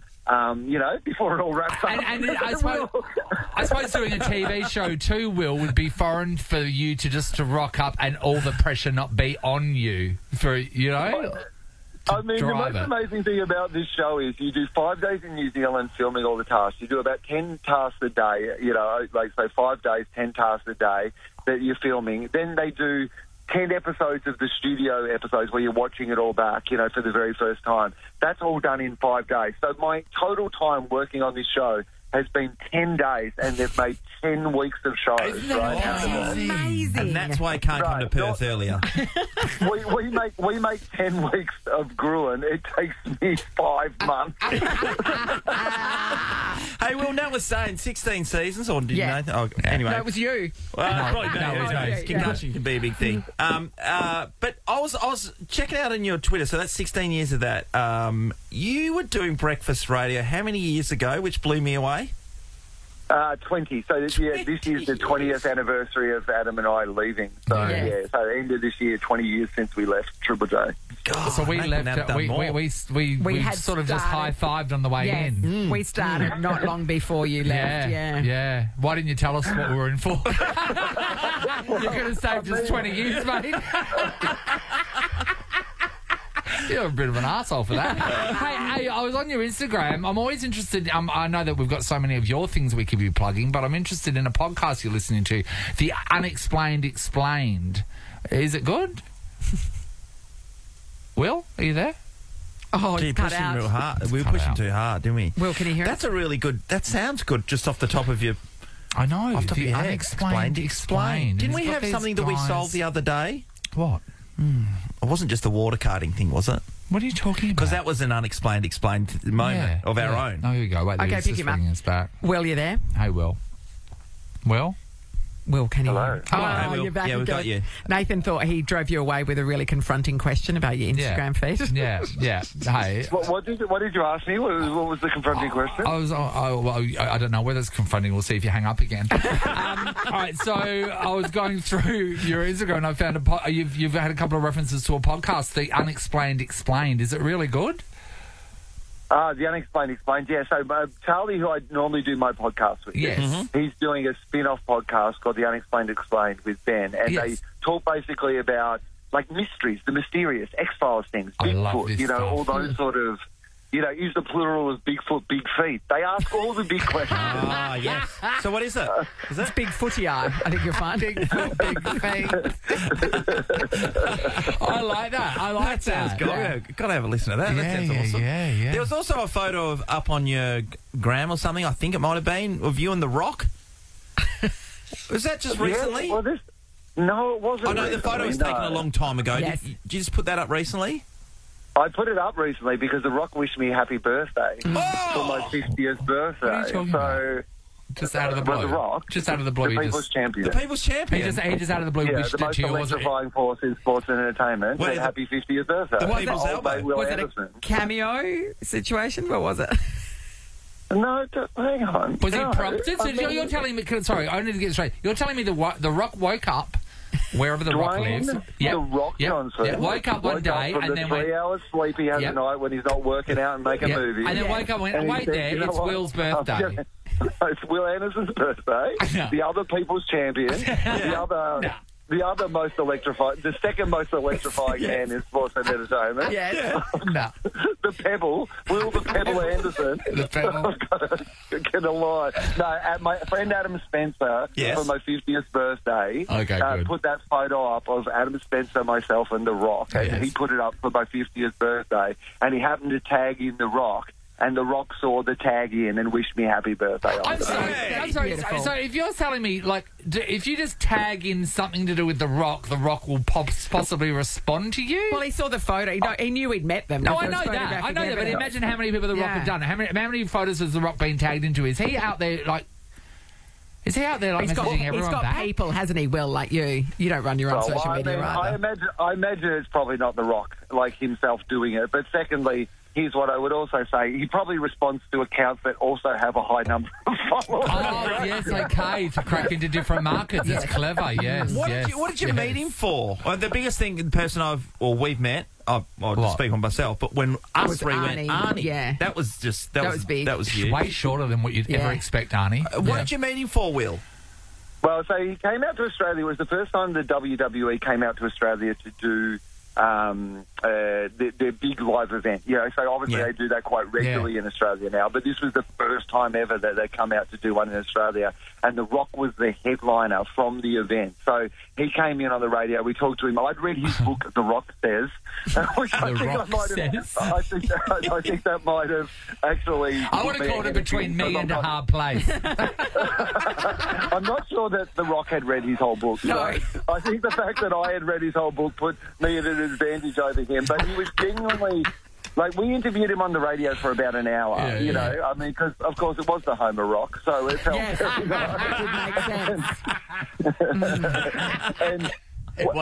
before it all wraps up. And I suppose doing a TV show too, Will, would be foreign for you to rock up and all the pressure not be on you for, I mean, the most amazing thing about this show is you do 5 days in New Zealand filming all the tasks. You do about 10 tasks a day, say 5 days, 10 tasks a day that you're filming. Then they do 10 episodes of the studio episodes where you're watching it all back, for the very first time. That's all done in 5 days. So my total time working on this show has been 10 days, and they've made 10 weeks of shows. That's amazing. And that's why I can't come to Perth earlier. we make 10 weeks of Gruen. It takes me 5 months. Hey, Will, Nat was saying 16 seasons, or did you know? Oh, anyway. No, it was you. Probably no, concussion can be a big thing. But I was checking out on your Twitter, so that's 16 years of that. You were doing breakfast radio how many years ago, which blew me away? 20. So this is the 20th anniversary of Adam and I leaving. So so end of this year, 20 years since we left Triple J. God, so we left. We had sort of just high-fived on the way in. We started not long before you left. Yeah. Why didn't you tell us what we were in for? You could have saved us 20 years, mate. You're a bit of an arsehole for that. Hey, I was on your Instagram. I'm always interested. I know that we've got so many of your things we could be plugging, but I'm interested in a podcast you're listening to, The Unexplained Explained. Is it good? Will, are you there? Oh, it's cut out. Real hard. We were pushing too hard, didn't we? Will, can you hear That's a really good... That sounds good just off the top of your... I know. Off the top of your head. Unexplained Explained. Didn't we have something that we solved the other day? What? It wasn't just the water karting thing, was it? What are you talking about? Because that was an explained moment of our own. Oh, here you go. Wait, okay, pick him up. Back. Will, you there? Hey, Will. Will? Will, can you? Hello. Oh, you're back. Yeah, we've got you. Nathan thought he drove you away with a really confronting question about your Instagram feed. Yeah. Hey. What did you ask me? What was the confronting question? I don't know whether it's confronting. We'll see if you hang up again. All right, so I was going through your Instagram and I found you've had a couple of references to a podcast, The Unexplained Explained. Is it really good? The Unexplained Explained, yeah. So Charlie, who I normally do my podcast with, he's doing a spin-off podcast called The Unexplained Explained with Ben, and they talk basically about, like, mysteries, the mysterious, X-Files things, Bigfoot, you know, all those sort of, you know, use the plural of Bigfoot, big feet. They ask all the big questions. Ah, yes. So what is it? Is It's Big Footy Eye, I think you'll find. Bigfoot, big feet. I like that. I like that. Sounds good. Got to have a listen to that. That sounds awesome. Yeah. There was also a photo of up on your gram or something, I think it might have been, of you and The Rock. Was that just recently? Well, no, it wasn't. I know the photo was taken a long time ago. Yes. Did you just put that up recently? I put it up recently because The Rock wished me happy birthday for my 50th birthday. What are you talking about? Just out of the blue. The Rock, just out of the blue. The People's Champion. The People's Champion? He just out of the blue wished the it most to you, wasn't it? electrifying force in sports and entertainment. Wait, happy 50th birthday. The People's Elbow. Was it a cameo situation? What was it? No, hang on. Was he No, prompted? So you're telling me... Sorry, I need to get it straight. You're telling me the Rock woke up... Wherever the Rock lives. The Rock Johnson. Woke up one day from and the then 3 hours sleep he has a night when he's not working out and making movies. And then woke up and went, wait there, it's Will's birthday. It's Will Anderson's birthday. The other People's Champion. The other most electrifying, the second most electrifying man in sports and entertainment. The Pebble, Will the Pebble Anderson. The Pebble. Get a lie. No, my friend Adam Spencer for my 50th birthday put that photo up of Adam Spencer, myself, and The Rock. And he put it up for my 50th birthday. And he happened to tag in The Rock. And The Rock saw the tag in and wished me happy birthday. I'm sorry. So if you're telling me, like, if you just tag in something to do with The Rock will possibly respond to you? Well, he saw the photo. He knew he'd met them. No, I know that. But imagine how many people The Rock have done. How many photos has The Rock been tagged into? Is he out there, like... Is he out there, like, messaging everyone He's got back? people, hasn't he, Will, like you? You don't run your own social media, either. I imagine it's probably not The Rock, like himself, doing it. But secondly... Here's what I would also say. He probably responds to accounts that also have a high number of followers. Oh, yes, okay, to crack into different markets. It's clever, yes. What did you meet him for? Well, the biggest thing, the person we've met, I'll just speak on myself, but when us three went, Arnie, that was big. That was huge. Way shorter than what you'd ever expect, Arnie. What did you meet him for, Will? Well, so he came out to Australia. It was the first time the WWE came out to Australia to do their big live event. You know, so obviously they do that quite regularly in Australia now, but this was the first time ever that they come out to do one in Australia, and The Rock was the headliner from the event. So he came in on the radio. We talked to him. I'd read his book, The Rock Says, which I think that might have actually... I would have called it Between Me and a Hard Place. I'm not sure that The Rock had read his whole book. No. I think the fact that I had read his whole book put me at an advantage over him, but he was genuinely... Like, we interviewed him on the radio for about an hour, you know. I mean, because, of course, it was the home of rock, so it felt very nice. And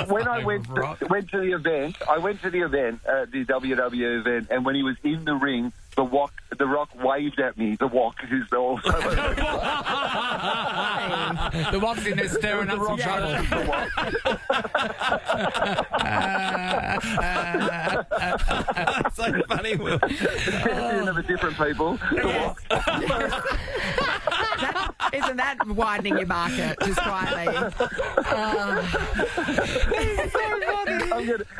when I went to the event, the WWE event, and when he was in the ring, The Rock waved at me. The Rock, who's also... The Rock's in there stirring up some trouble. That's so funny, Will. Champion of a different people. Isn't that widening your market just quietly?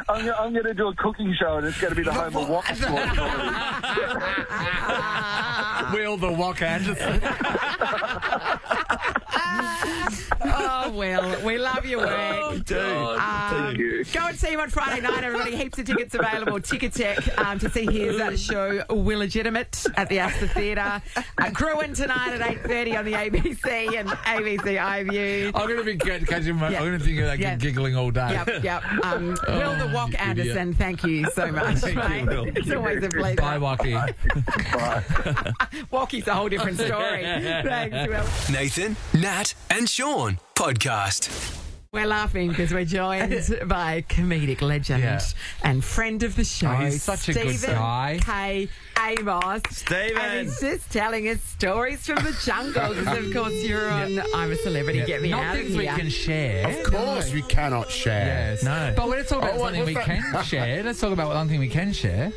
I'm going to do a cooking show, and it's going to be the home of wok. Will the Wok Anderson. Oh, Will, we love your work. We do. Thank you. Go and see him on Friday night, everybody. Heaps of tickets available. Ticketek to see his show, Will Legitimate, at the Astor Theatre. Gruen tonight at 8:30 on the ABC and ABC iView. I'm going to be catching my... I'm going to think of that giggling all day. Yep. Will the Wok Anderson, thank you so much. Thank you, Will. It's always a pleasure. Bye, Wocky. Bye. Wocky's a whole different story. Thanks, Will. Nathan, Nat and Sean podcast. We're laughing because we're joined by comedic legend and friend of the show. Oh, he's such a good guy. K Amos. Stephen. And he's just telling us stories from the jungle because, of course, you're on I'm a Celebrity, Get Me Out of Here. Not things we can share. Of course we cannot share. Yes. No. But let's talk about something we can share. Let's talk about one thing we can share.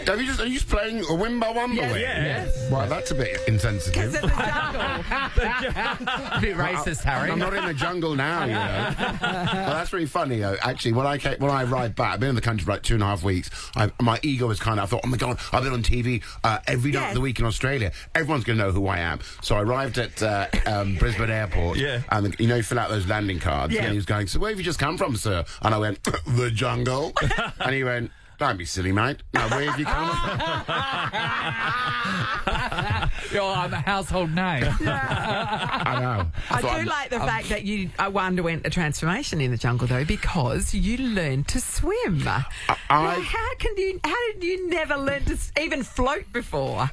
Are you just playing a Wimba Wumba? Yes. Well, that's a bit insensitive. It's in the jungle. A bit racist, Harry. I'm not in the jungle now, you know. Well, that's really funny. Actually, when I arrived back, I've been in the country for like 2.5 weeks. My ego was kind of, I thought, oh my God, I've been on TV every night of the week in Australia. Everyone's going to know who I am. So I arrived at Brisbane Airport. Yeah. And you fill out those landing cards. Yeah. And he was going, so where have you just come from, sir? And I went, the jungle. And he went, don't be silly, mate. No, where have you come from? I'm a household name. I know. I do like the fact that you underwent a transformation in the jungle, though, because you learned to swim. How did you never learn to even float before?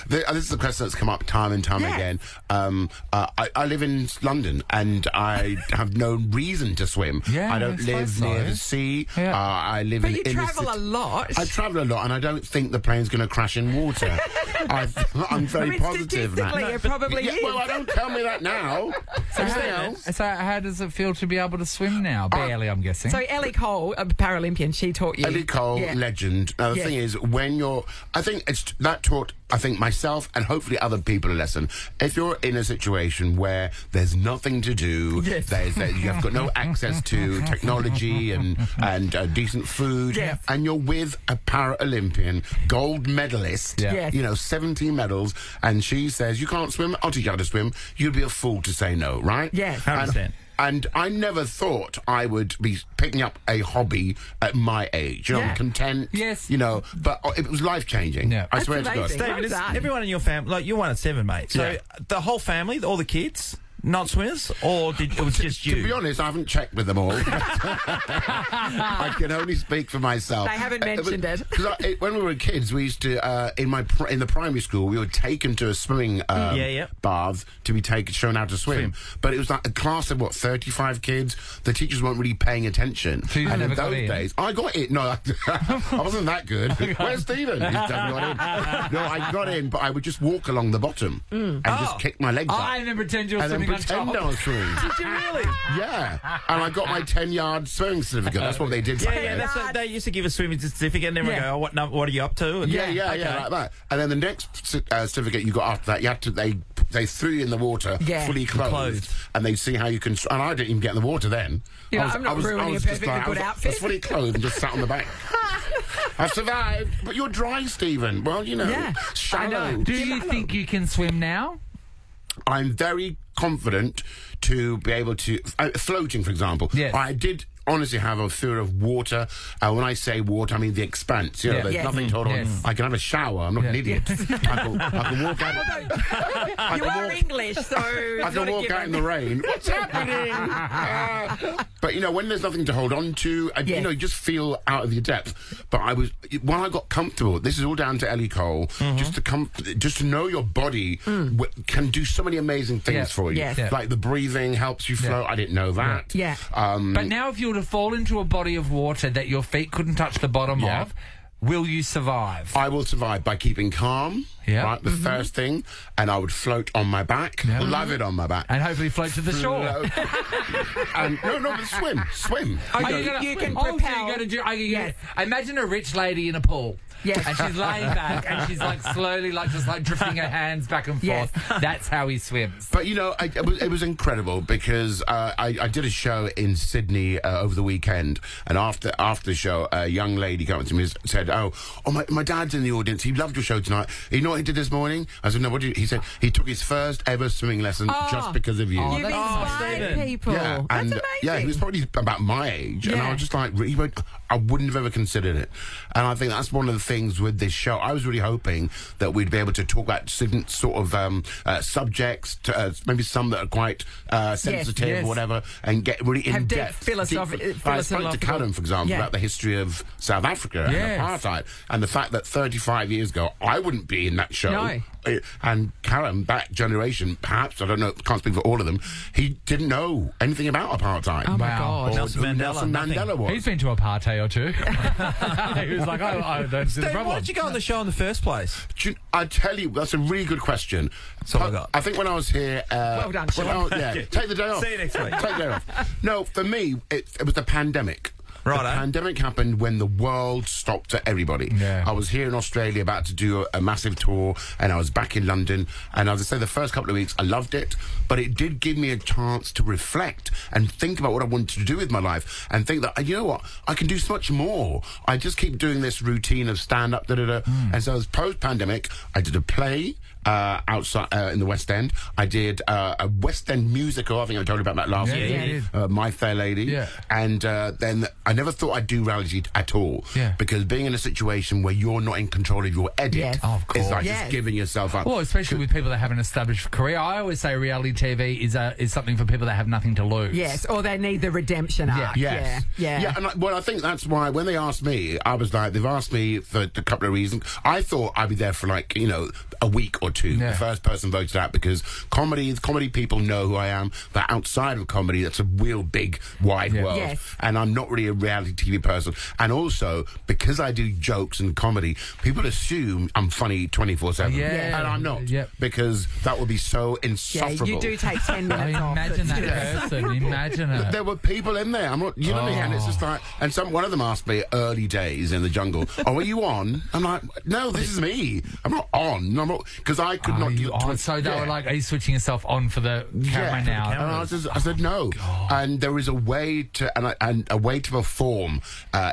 This is a question that's come up time and time again. I live in London, and I have no reason to swim. Yeah, I don't live near the sea. Yeah. I live in. You travel a lot. I travel a lot, and I don't think the plane's going to crash in water. I'm very positive. Statistically, it probably is. Well, don't tell me that now. So how does it feel to be able to swim now? Barely, I'm guessing. So Ellie Cole, a Paralympian, she taught you. Ellie Cole, legend. Now, the thing is, that taught, I think, myself and hopefully other people a lesson. If you're in a situation where there's nothing to do, you've got no access to technology and decent food, and you're with a Paralympian gold medalist, 17 medals, and she says, you can't swim, I'll teach you how to swim, you'd be a fool to say no, right? Yes. 100%. And I never thought I would be picking up a hobby at my age. I'm content. Yes. But it was life-changing. Yeah. I swear to God. Stephen, everyone in your family, like, you're one of 7, mate. So the whole family, all the kids, not swimmers, or it was just you? To be honest, I haven't checked with them all. I can only speak for myself. They haven't mentioned it. Because when we were kids, we used to in the primary school, we were taken to a swimming bath to be shown how to swim. But it was like a class of 35 kids. The teachers weren't really paying attention. So you and never in those days, I got it. No, I wasn't that good. Where's Stephen? He got in. No, I got in, but I would just walk along the bottom and just kick my legs up. I never pretend you were swimming. Pretend I was swimming. Did you really? Yeah. And I got my 10-yard swimming certificate. That's what they did. They used to give a swimming certificate, and then we go, what are you up to? And like that. And then the next certificate you got after that, they threw you in the water fully clothed, and they see how you can. And I didn't even get in the water then. I'm not ruining a perfectly good outfit. I was fully clothed and just sat on the bank. I've survived. But you're dry, Stephen. Well, shallow. Do you think you can swim now? I'm very confident to be able to... floating, for example. Yes. I did honestly have a fear of water. When I say water, I mean the expanse. There's nothing to hold on. I can have a shower. I'm not an idiot. I can walk out... You are English, so... I can walk out in the rain. What's happening? But, when there's nothing to hold on to, you just feel out of your depth. But when I got comfortable, this is all down to Ellie Cole, just to know your body can do so many amazing things for you. Yes. Like the breathing helps you float. I didn't know that. Yeah. But now if you were to fall into a body of water that your feet couldn't touch the bottom of, will you survive? I will survive by keeping calm. Right, the first thing, and I would float on my back, love it on my back, and hopefully float to the shore. And but swim. You can propel. Imagine a rich lady in a pool. Yes. And she's laying back, and she's slowly, just drifting her hands back and forth. Yes. That's how he swims. But it was incredible because I did a show in Sydney over the weekend, and after the show, a young lady came up to me and said, "Oh, my dad's in the audience. He loved your show tonight. You know what he did this morning?" I said, "No, what did he said he took his first ever swimming lesson just because of you." You've inspired people. Yeah, that's amazing. Yeah, he was probably about my age, and I was just like, I wouldn't have ever considered it. And I think that's one of the things with this show. I was really hoping that we'd be able to talk about different sort of subjects, maybe some that are quite sensitive or whatever, and get really in depth. I spoke to Callum, for example, about the history of South Africa and apartheid, and the fact that 35 years ago I wouldn't be in that show. No. And Callum, that generation, perhaps, I don't know, can't speak for all of them, he didn't know anything about apartheid. Oh, my God. Nelson Mandela was. He's been to apartheid or two. He was like, I don't see the problem. Why did you go on the show in the first place? I tell you, that's a really good question. That's all I got. I think when I was here... well done, Sean. Take the day off. See you next week. Take the day off. No, for me, it was the pandemic. The pandemic happened when the world stopped to everybody. I was here in Australia about to do a massive tour, and I was back in London, and as I say, the first couple of weeks I loved it, but it did give me a chance to reflect and think about what I wanted to do with my life, and think that, you know what, I can do so much more. I just keep doing this routine of stand-up, and so as post-pandemic, I did a play outside in the West End. I did a West End musical. I think I told you about that last year. My Fair Lady. And then I never thought I'd do reality at all. Because being in a situation where you're not in control of your edit is like just giving yourself up. Well, especially with people that have an established career. I always say reality TV is something for people that have nothing to lose. Yes, or they need the redemption arc. Yeah, and I think that's why when they asked me, I was like, they've asked me for a couple of reasons. I thought I'd be there for like, you know, a week or two. The first person voted out because comedy people know who I am, but outside of comedy, that's a real big, wide world. And I'm not really a reality TV person. And also, because I do jokes and comedy, people assume I'm funny 24/7. And I'm not. Because that would be so insufferable. You do take 10 minutes off. Imagine that person. Imagine it. There were people in there. I'm not, you know what I mean? And it's just like, and one of them asked me early days in the jungle, "Oh, are you on?" I'm like, "No, this is me. I'm not on. I'm not," because I could not do it. So they were like, "Are you switching yourself on for the camera now?" And I said no. And there is a way to and a way to perform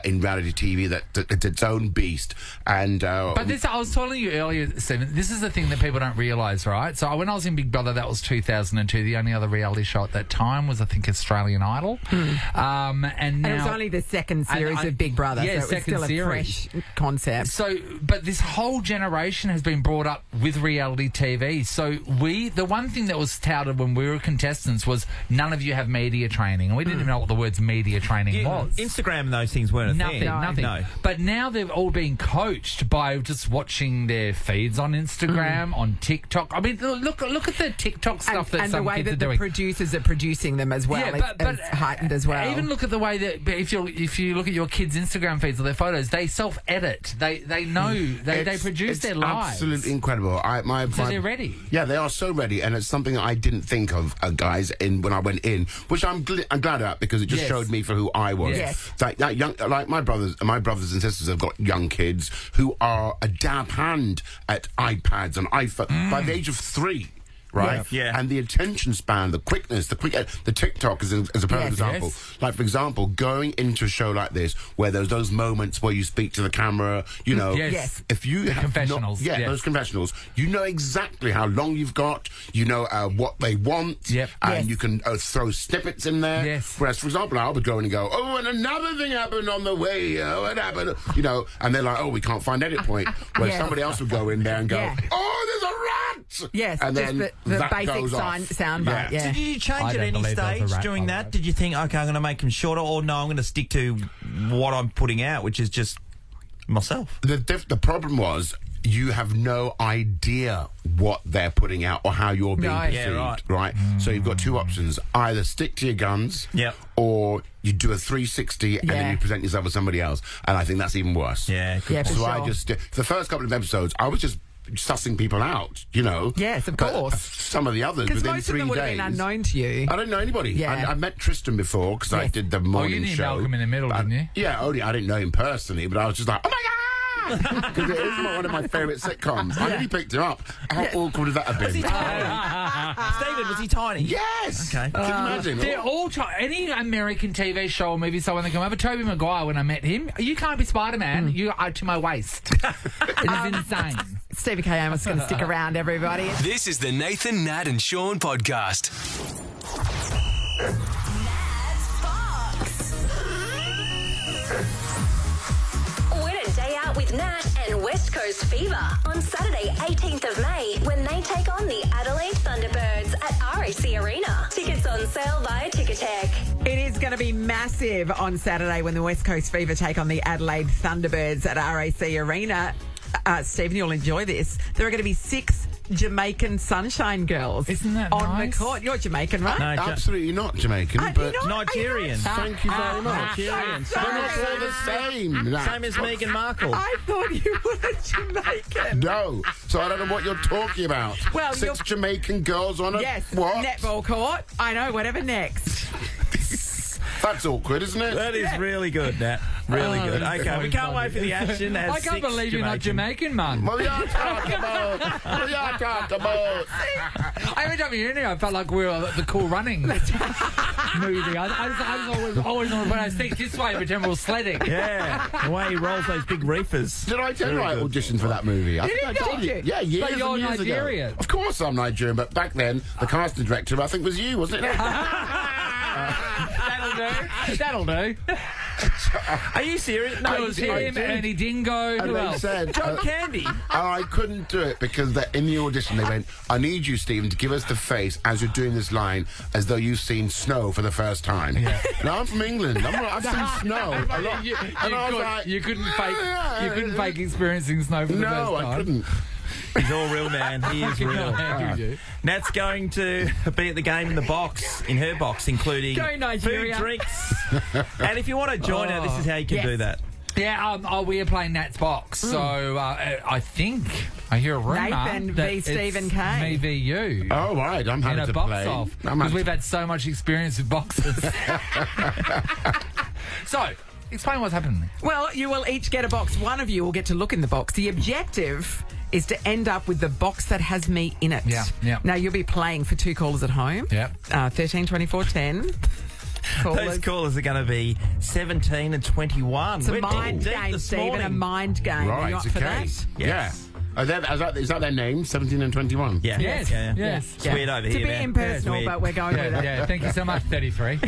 in reality TV that it's its own beast. And but this, I was telling you earlier, Stephen, this is the thing that people don't realise, right? So when I was in Big Brother, that was 2002. The only other reality show at that time was, I think, Australian Idol. And it was only the second series of Big Brother. Yeah, so it was still a fresh concept. So, but this whole generation has been brought up with reality TV. So the one thing that was touted when we were contestants was none of you have media training. And we didn't even know what the words media training was. Instagram and those things weren't a thing. Nothing. No. But now they've all been coached by just watching their feeds on Instagram, on TikTok. I mean, look at the TikTok stuff that some kids are doing. And the way that the producers are producing them as well is heightened as well. Even look at the way that if you look at your kids' Instagram feeds or their photos, they self-edit. They know. They produce their lives. Absolutely incredible. So they're ready. Yeah, they are so ready, and it's something that I didn't think of, guys, when I went in, which I'm glad at because it just showed me for who I was. That young, like my brothers and sisters have got young kids who are a dab hand at iPads and iPhone by the age of 3. Right? And the attention span, the quickness, the TikTok is a perfect example. Like, for example, going into a show like this where there's those moments where you speak to the camera, you know. If you have confessionals. Those confessionals, you know exactly how long you've got, you know what they want, and you can throw snippets in there. Whereas, for example, I would go in and go, "Oh, and another thing happened on the way, what happened?" You know, and they're like, "Oh, we can't find edit point." Where somebody else would go in there and go, "Oh, there's a rat!" Yes, and then the basic sound bite. So did you change at any stage during that? Did you think, okay, I'm going to make them shorter, or no, I'm going to stick to what I'm putting out, which is just myself? The problem was you have no idea what they're putting out or how you're being perceived, right? So you've got two options: either stick to your guns, or you do a 360 and then you present yourself as somebody else. And I think that's even worse. So I just the first couple of episodes, I was just sussing people out, you know. Yes, of course. Some of the others within 3 days. Because most of them would have been unknown to you. I don't know anybody. I met Tristan before because I did the morning show. Oh, you knew Malcolm in the Middle, didn't you? Yeah, I didn't know him personally, but I was just like, oh my God! Because it is one of my favourite sitcoms. I really picked him up. How awkward would that have been? Was he tiny? Stephen, was he tiny? Yes! Okay. Can you imagine? They're all any American TV show or movie, someone that come over. Tobey Maguire, when I met him, you can't be Spider-Man. You are to my waist. It is insane. Stevie K Amos is going to stick around, everybody. This is the Nathan, Nat and Sean podcast. With Nat and West Coast Fever on Saturday 18th of May when they take on the Adelaide Thunderbirds at RAC Arena. Tickets on sale via Ticketek. It is going to be massive on Saturday when the West Coast Fever take on the Adelaide Thunderbirds at RAC Arena. Stephen, you'll enjoy this. There are going to be 6 Jamaican Sunshine Girls. Isn't that on nice? the court. You're Jamaican, right? No, absolutely not Jamaican, but Nigerian. Thank you very much. Nigerian. They're not all the same. Same as Meghan Markle. I thought you were Jamaican. No, so I don't know what you're talking about. Well, 6 Jamaican girls on a what? Netball court. I know. Whatever next. That's awkward, isn't it? That is really good, Nat. Really good. Okay, we can't wait for the action. I can't believe you're not Jamaican, man. What are you talking about? What are you talking about? Every time you're in here, I felt like we were the Cool Running movie. I was always when I think this way, pretend we're sledding. Yeah, the way he rolls those big reefers. Did I tell you I auditioned for that movie? I think I told you. Yeah, years But you're and years Nigerian. ago. Of course I'm Nigerian, but back then, the casting director, I think, was you, wasn't it? That'll do. Are you serious? No, it was him, Ernie Dingo. And Who they else? said, John Candy. I couldn't do it because in the audition they went, I need you, Stephen, to give us the face as you're doing this line as though you've seen snow for the first time. Yeah. Now, I'm from England. I've seen snow a lot. You couldn't fake experiencing snow for the first time. No, I couldn't. He's all real, man. He is real. Nat's going to be at the game in the box, in her box, including food, drinks. And if you want to join her, this is how you can do that. Yeah, we are playing Nat's box. So I think I hear a rumour Nathan that v. Stephen it's K. me v. you. Oh, right. I'm happy to play. Because we've had so much experience with boxes. So, explain what's happening. Well, you will each get a box. One of you will get to look in the box. The objective is to end up with the box that has me in it. Yeah. Now, you'll be playing for 2 callers at home. 13 24 10. Those callers are going to be 17 and 21. It's a mind game, Stephen, a mind game. Right, Are you up for that? Yes. Yeah. Is that their name, 17 and 21? Yeah. Yes. It's weird over It's here, a bit man. impersonal, but we're going with it. Yeah, thank you so much, 33.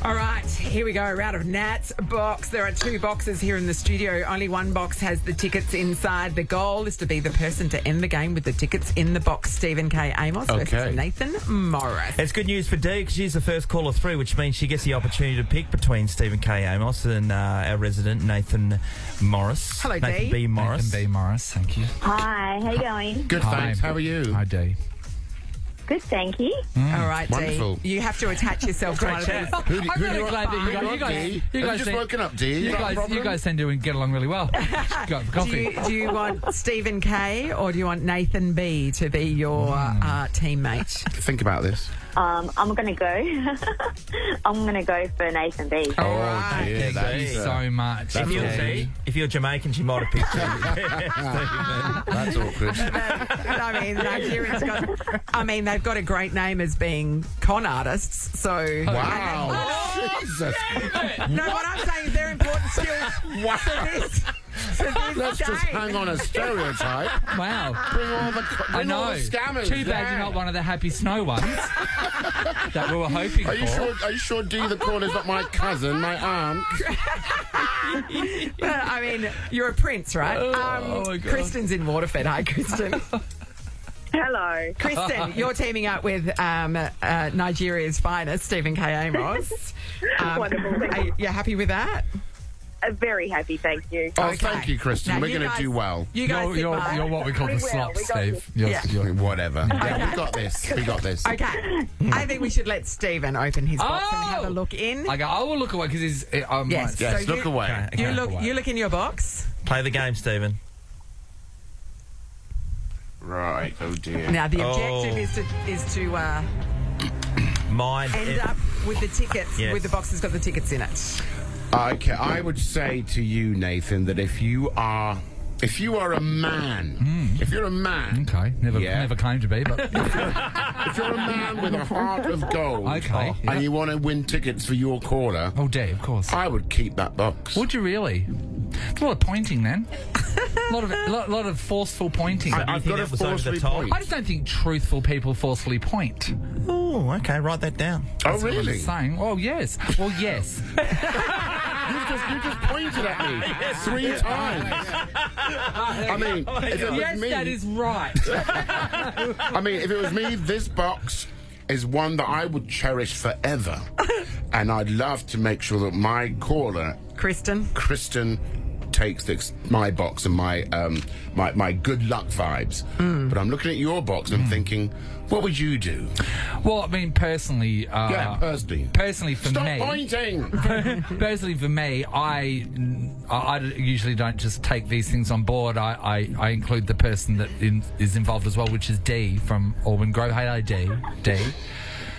All right, here we go. Out of Nat's box. There are 2 boxes here in the studio. Only one box has the tickets inside. The goal is to be the person to end the game with the tickets in the box. Stephen K. Amos versus Nathan Morris. It's good news for Dee because she's the first caller through, which means she gets the opportunity to pick between Stephen K. Amos and our resident Nathan Morris. Hello, Nathan Dee. B. Morris. Nathan B. Morris, thank you. Hi, how you going? Good, thanks. How are you? Hi, Dee. Good, thank you. All right, wonderful. Dee. You have to attach yourself to one of these. I'm really glad that you guys just woken up, Dee. You guys tend to get along really well. Go for coffee. Do you want Stephen K. or do you want Nathan B. to be your teammate? Think about this. I'm gonna go. I'm gonna go for Nathan B. Oh, dear, Thank you so much. If you're Jamaican, she might have picked you. That's awkward. I mean, Nigerians they've got a great name as being con artists, so... Wow. Jesus. No, what I'm saying is they're important skills for this. Let's just hang on a stereotype. Wow. Bring all the scammers. Too bad you're not one of the happy snow ones that we were hoping for. Are you sure Dee the caller's not my cousin, my aunt? I mean, you're a prince, right? Oh my God. Kristen's in Waterford. Hi, Kristen. Hello. Kristen, you're teaming up with Nigeria's finest, Stephen K. Amos. Wonderful. Are you happy with that? Very happy, thank you. Oh, thank you, Kristen. We're going to do well. You're what we call the slop, Steve. Whatever. Yeah, we got this. We got this. Okay. I think we should let Stephen open his box and have a look in. Okay, I will look away because he's... Yes, so look away. You look in your box. Play the game, Stephen. Right. Oh, dear. Now, the objective is to end up with the tickets, with the box that's got the tickets in it. Okay, I would say to you, Nathan, that if you are a man, if you're a man, okay, never claimed to be, but if you're a man with a heart of gold, okay, and you want to win tickets for your caller, oh, Dave, of course, I would keep that box. Would you really? It's a lot of pointing, then. A lot of forceful pointing. I've got to forcefully point. I just don't think truthful people forcefully point. Oh, okay, write that down. That's what really? I'm saying. Oh, yes. Well, yes. You just pointed at me 3 times. I mean, if it was me, that is right. I mean, if it was me, this box is one that I would cherish forever, and I'd love to make sure that my caller, Kristen, takes my box and my good luck vibes. But I'm looking at your box and I'm thinking, what would you do? Well, I mean, personally... Personally, for Stop me... Stop pointing! Personally, for me, I usually don't just take these things on board. I include the person that is involved as well, which is Dee from Auburn Grove. Hey, Dee.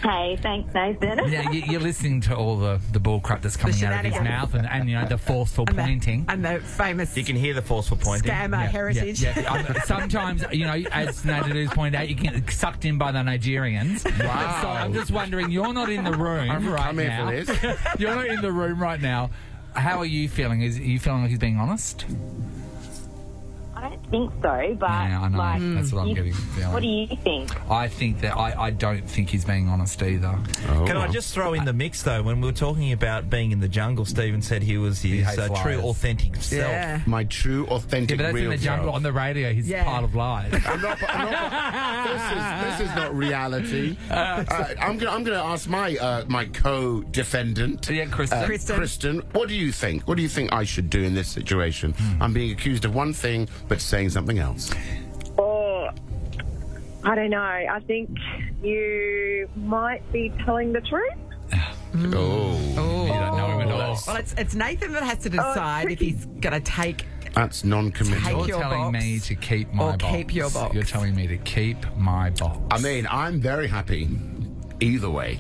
Hey, thanks, Nathan. Yeah, you're listening to all the bull crap that's coming out of his mouth and you know, the forceful pointing. And the famous... You can hear the forceful pointing. Scammer heritage. Yeah. Sometimes, you know, as Nadidu's pointed out, you get sucked in by the Nigerians. Wow. So I'm just wondering, you're not in the room right now. I'm here for this. You're not in the room right now. How are you feeling? Are you feeling like he's being honest? I don't think so, but... Yeah, I know. Like, That's what I'm getting feeling. What do you think? I think that I don't think he's being honest either. Oh. Can I just throw in the mix, though? When we were talking about being in the jungle, Stephen said he was his true, authentic self. Yeah. My true, authentic, Yeah, but that's real in the jungle self. on the radio. He's a pile of lies. This is not reality. I'm gonna ask my co-defendant, Kristen. What do you think? What do you think I should do in this situation? I'm being accused of one thing, but saying something else. Oh, I don't know. I think you might be telling the truth. You don't know him at all. Well, it's Nathan that has to decide if he's going to take... That's non-committal. You're telling me to keep my box. Or keep your box. You're telling me to keep my box. I mean, I'm very happy either way.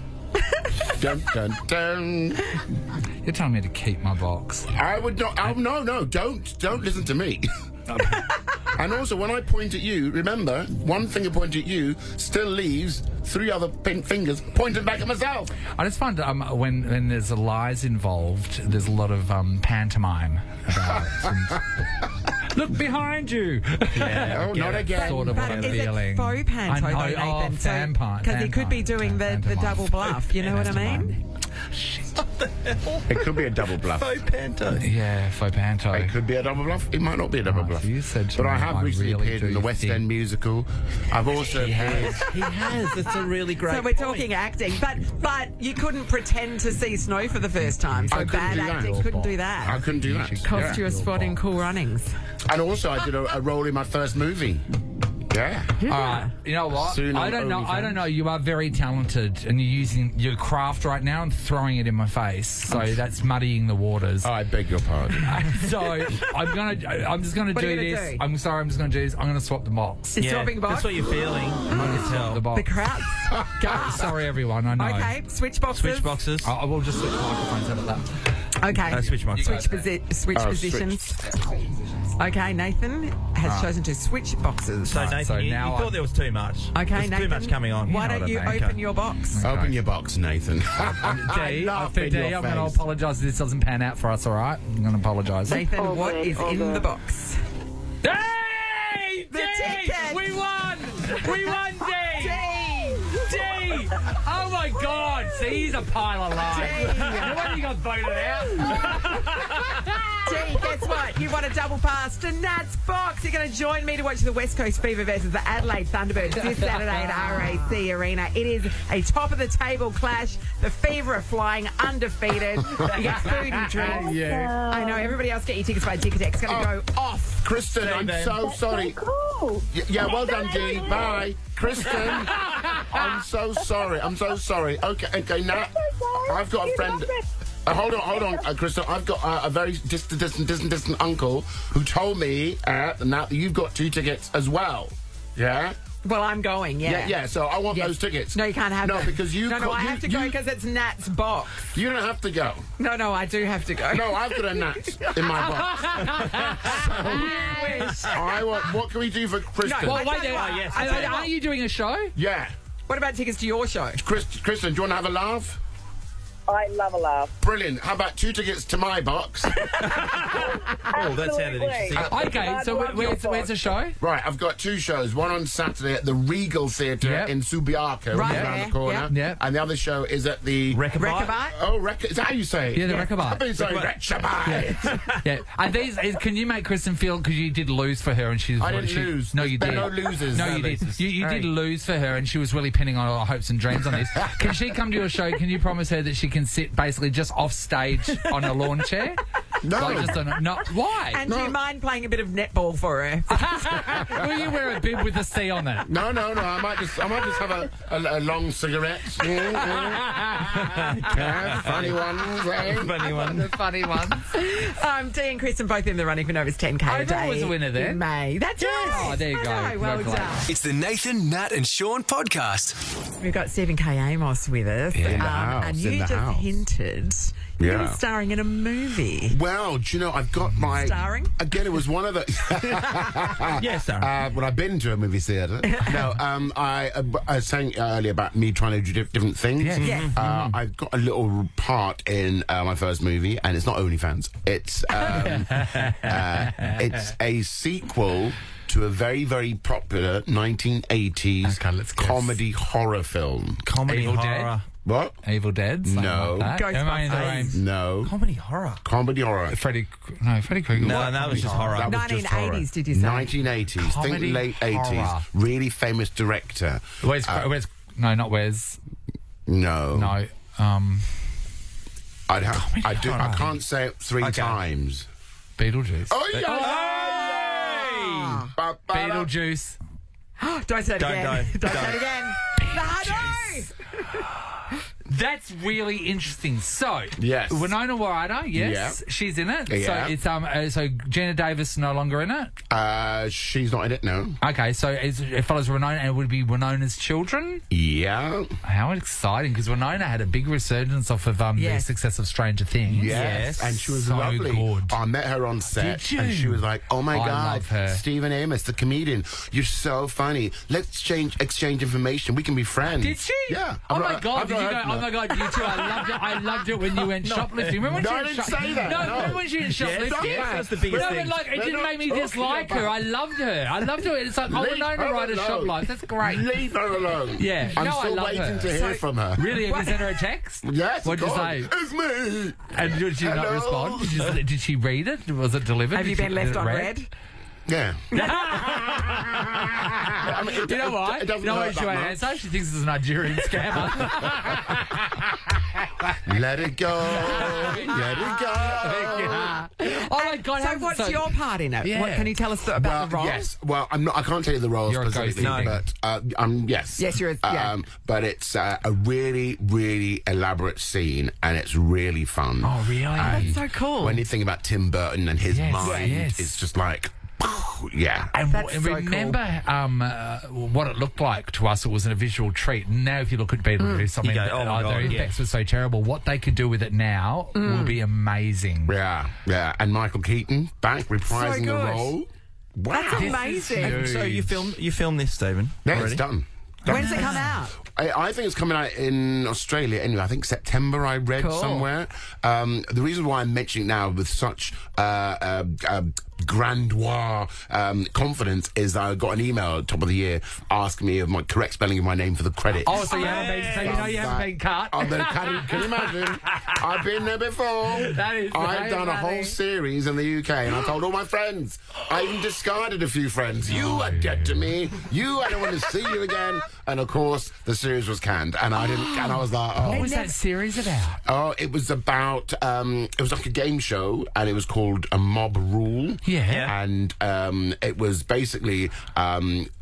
Dun, dun, dun. You're telling me to keep my box. I would not. Oh, no, don't listen to me. And also, when I point at you, remember, one finger pointing at you still leaves 3 other fingers pointing back at myself. I just find when there's lies involved, there's a lot of pantomime about it. Look behind you. Yeah, not again. Sort of what I'm feeling. Is it faux panto, though, Nathan? Because he could be doing the double bluff. You know what I mean? It could be a double bluff. Faux panto. Yeah, faux panto. It could be a double bluff. It might not be a double bluff. You said to but me, I have recently really appeared in the West End musical. I've also appeared. He has. It's a really great So we're talking acting, but you couldn't pretend to see snow for the first time. So bad acting couldn't do that. I couldn't do that. Cost you a spot in Cool Runnings. And also, I did a role in my first movie. Yeah. All right. You know what? Soon I don't know. You are very talented, and you're using your craft right now and throwing it in my face. So that's muddying the waters. Oh, I beg your pardon. So I'm just gonna do this. Do? I'm sorry. I'm just gonna do this. I'm gonna swap the box. You're swapping box? That's what you're feeling. I can tell. The box. The crowd. Go. Sorry, everyone. I know. Okay, switch boxes. Switch boxes. I will just switch microphones out of that. Okay. Switch boxes. Switch positions. Okay, Nathan has chosen to switch boxes. So, Nathan, you thought there was too much. Okay, There's Nathan. too much coming on. Why don't you open your box? Okay. Open your box, Nathan. D, I laugh in D, your I'm going to face. apologise if this doesn't pan out for us, all right? I'm going to apologise. Nathan, what is in the box? Hey! The D! ticket! We won! We won, D! D! Oh, my God! See, he's a pile of lies. No wonder you got voted out. Gee, guess what? You want a double pass to Nat's box. You're going to join me to watch the West Coast Fever versus the Adelaide Thunderbirds this Saturday at RAC Arena. It is a top-of-the-table clash. The Fever are flying undefeated. You get food and drink. Yeah. I know. Everybody else get your tickets by Ticketek. It's going to go off. Kristen, I'm so sorry. Cool. Yeah, well done, Dee. Bye. Kristen, I'm so sorry. I'm so sorry. Okay, now I've got a friend. Hold on, Kristen. I've got a very distant uncle who told me now that you've got 2 tickets as well. Yeah? Well, I'm going, Yeah, so I want those tickets. No, you can't have them. No, because you... No, I have to go because it's Nat's box. You don't have to go. No, I do have to go. No, I've got a Nat in my box. I want... What can we do for Kristen? No, Well, wait there. Are you doing a show? Yeah. What about tickets to your show? Kristen, do you want to have a laugh? I love a laugh. Brilliant. How about 2 tickets to my box? Oh, that sounded interesting. Okay, so where's the show? Right, I've got 2 shows. One on Saturday at the Regal Theatre in Subiaco, around the corner. Yep. And the other show is at the... Rechabite? Oh, is that how you say it? Yeah, the Rechabite. I've been saying Rechabite. Yeah. And can you make Kristen feel, because you did lose for her and she's... I didn't lose. No, you There did. are no losers. No, you did. You did lose for her and she was really pinning on her hopes and dreams on this. Can she come to your show? Can you promise her that she can sit basically just off stage on a lawn chair? No. Like, just why? And do you mind playing a bit of netball for her? Will you wear a bib with a C on it? No. I might just have a long cigarette. Yeah, funny ones, eh? Funny one. The funny ones. Dee and Kristen both in the running for Nova's 10K I a day. was a winner there. In May. That's right. Oh, there you go. I know, well done. It's the Nathan, Nat and Sean podcast. We've got Stephen K Amos with us. In the house, and in you the just house. hinted you're Yeah. starring in a movie. Well, do you know, I've got my... Starring? Again, it was one of the... Yes, sir. When I've been to a movie theatre. No, I was saying earlier about me trying to do different things. Yes. Yes. I've got a little part in my first movie, and it's not OnlyFans. It's it's a sequel to a very, very popular 1980s Okay, let's guess. comedy horror film. Comedy Evil Dead? horror. What? Evil Dead? Something No. Like that. Am I in the rain? No. Comedy horror. Comedy horror. Freddie Krueger. No, that was just horror. That was just 1980s, horror. did you say? 1980s. Comedy Think late 80s. horror. Really famous director. Where's no, not Wes. No. No. I horror. can't say it three Okay. times. Beetlejuice. Oh, yeah. Beetlejuice. Do I say it Don't again? go. Don't say it again. No. That's really interesting. So, Yes. Winona Ryder, yes, Yeah. she's in it. Yeah. So it's so Gina Davis no longer in it. She's not in it, no. Okay, so it follows Winona, and it would be Winona's children. Yeah. How exciting! Because Winona had a big resurgence off of the Yes. success of Stranger Things. Yes. And she was So lovely. good. I met her on set. Did you? And she was like, oh my I God, love her. Stephen Amos, the comedian. You're so funny. Let's exchange information. We can be friends. Did she? Yeah. Oh I've my not- God! I've Did not you go? heard from Oh her. my God! You too. I loved it when you went shoplifting. Remember when No, she I went didn't say that, no. remember when she went shoplifting? That's the biggest No, thing. but like it didn't make me talking dislike her. about. I loved her. It's like Leave Winona her Ryder alone. shop life. That's great. Leave her alone. Yeah. I'm No, I still love waiting her. to hear from her. Really? Have you sent her a text? Yes. What'd you God. say? It's me. And did she not Hello? respond? Did she read it? Was it delivered? Have you Did been she- left did it on read? red? Yeah. You know why? It doesn't No, hurt she that won't much. answer. She thinks it's a Nigerian scammer. Let it go. Let it go. Oh my God! So what's your part in it? Yeah. What, can you tell us about the role? Yes. Well, I can't tell you the roles You're a specifically, ghost but yes. Yes, you're yeah. But it's a really, really elaborate scene, and it's really fun. Oh, really? That's so cool. When you think about Tim Burton and his Yes, mind, yes. it's just like, yeah. And That's so remember what it looked like to us. It was a visual treat. Now, if you look at Beetlejuice, I mean, go, oh my God, their yeah. effects were so terrible. What they could do with it now will be amazing. Yeah, yeah. And Michael Keaton back reprising the good. role. Wow. That's amazing. So you filmed this, Stephen? Yeah, already? it's done. When's it come out? I think it's coming out in Australia anyway. I think September I read Cool. somewhere. The reason why I'm mentioning it now with such grandiose confidence is I got an email at the top of the year asking me of my correct spelling of my name for the credits. Oh, so you haven't been, you haven't been cut? Can you imagine? I've been there before. That is I've so done a funny. whole series in the UK, and I told all my friends. I even discarded a few friends. You are dead to me. I don't want to see you again. And of course, the series was canned, and I didn't. And I was like, oh. What was that series about? Oh, it was about. It was like a game show, and it was called A Mob Rule. Yeah. And it was basically.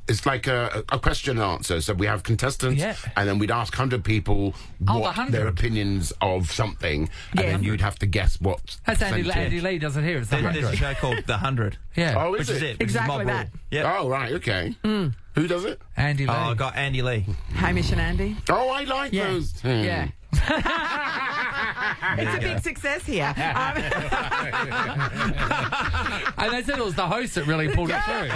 It's like a question and answer. So we have contestants, and then we'd ask 100 people what their opinions of something, and then you'd have to guess what. That's Andy percentage. Lee does it here. It's the There's a 100. show called The 100. Yeah. Oh, Which is it? Which is Exactly Mob that. Rule. Yep. Oh, right, okay. Who does it? Andy Lee. Oh, I got Andy Lee. Hamish and Andy. Oh, I like those. Yeah. It's a big success here. And they said it was the host that really pulled it through.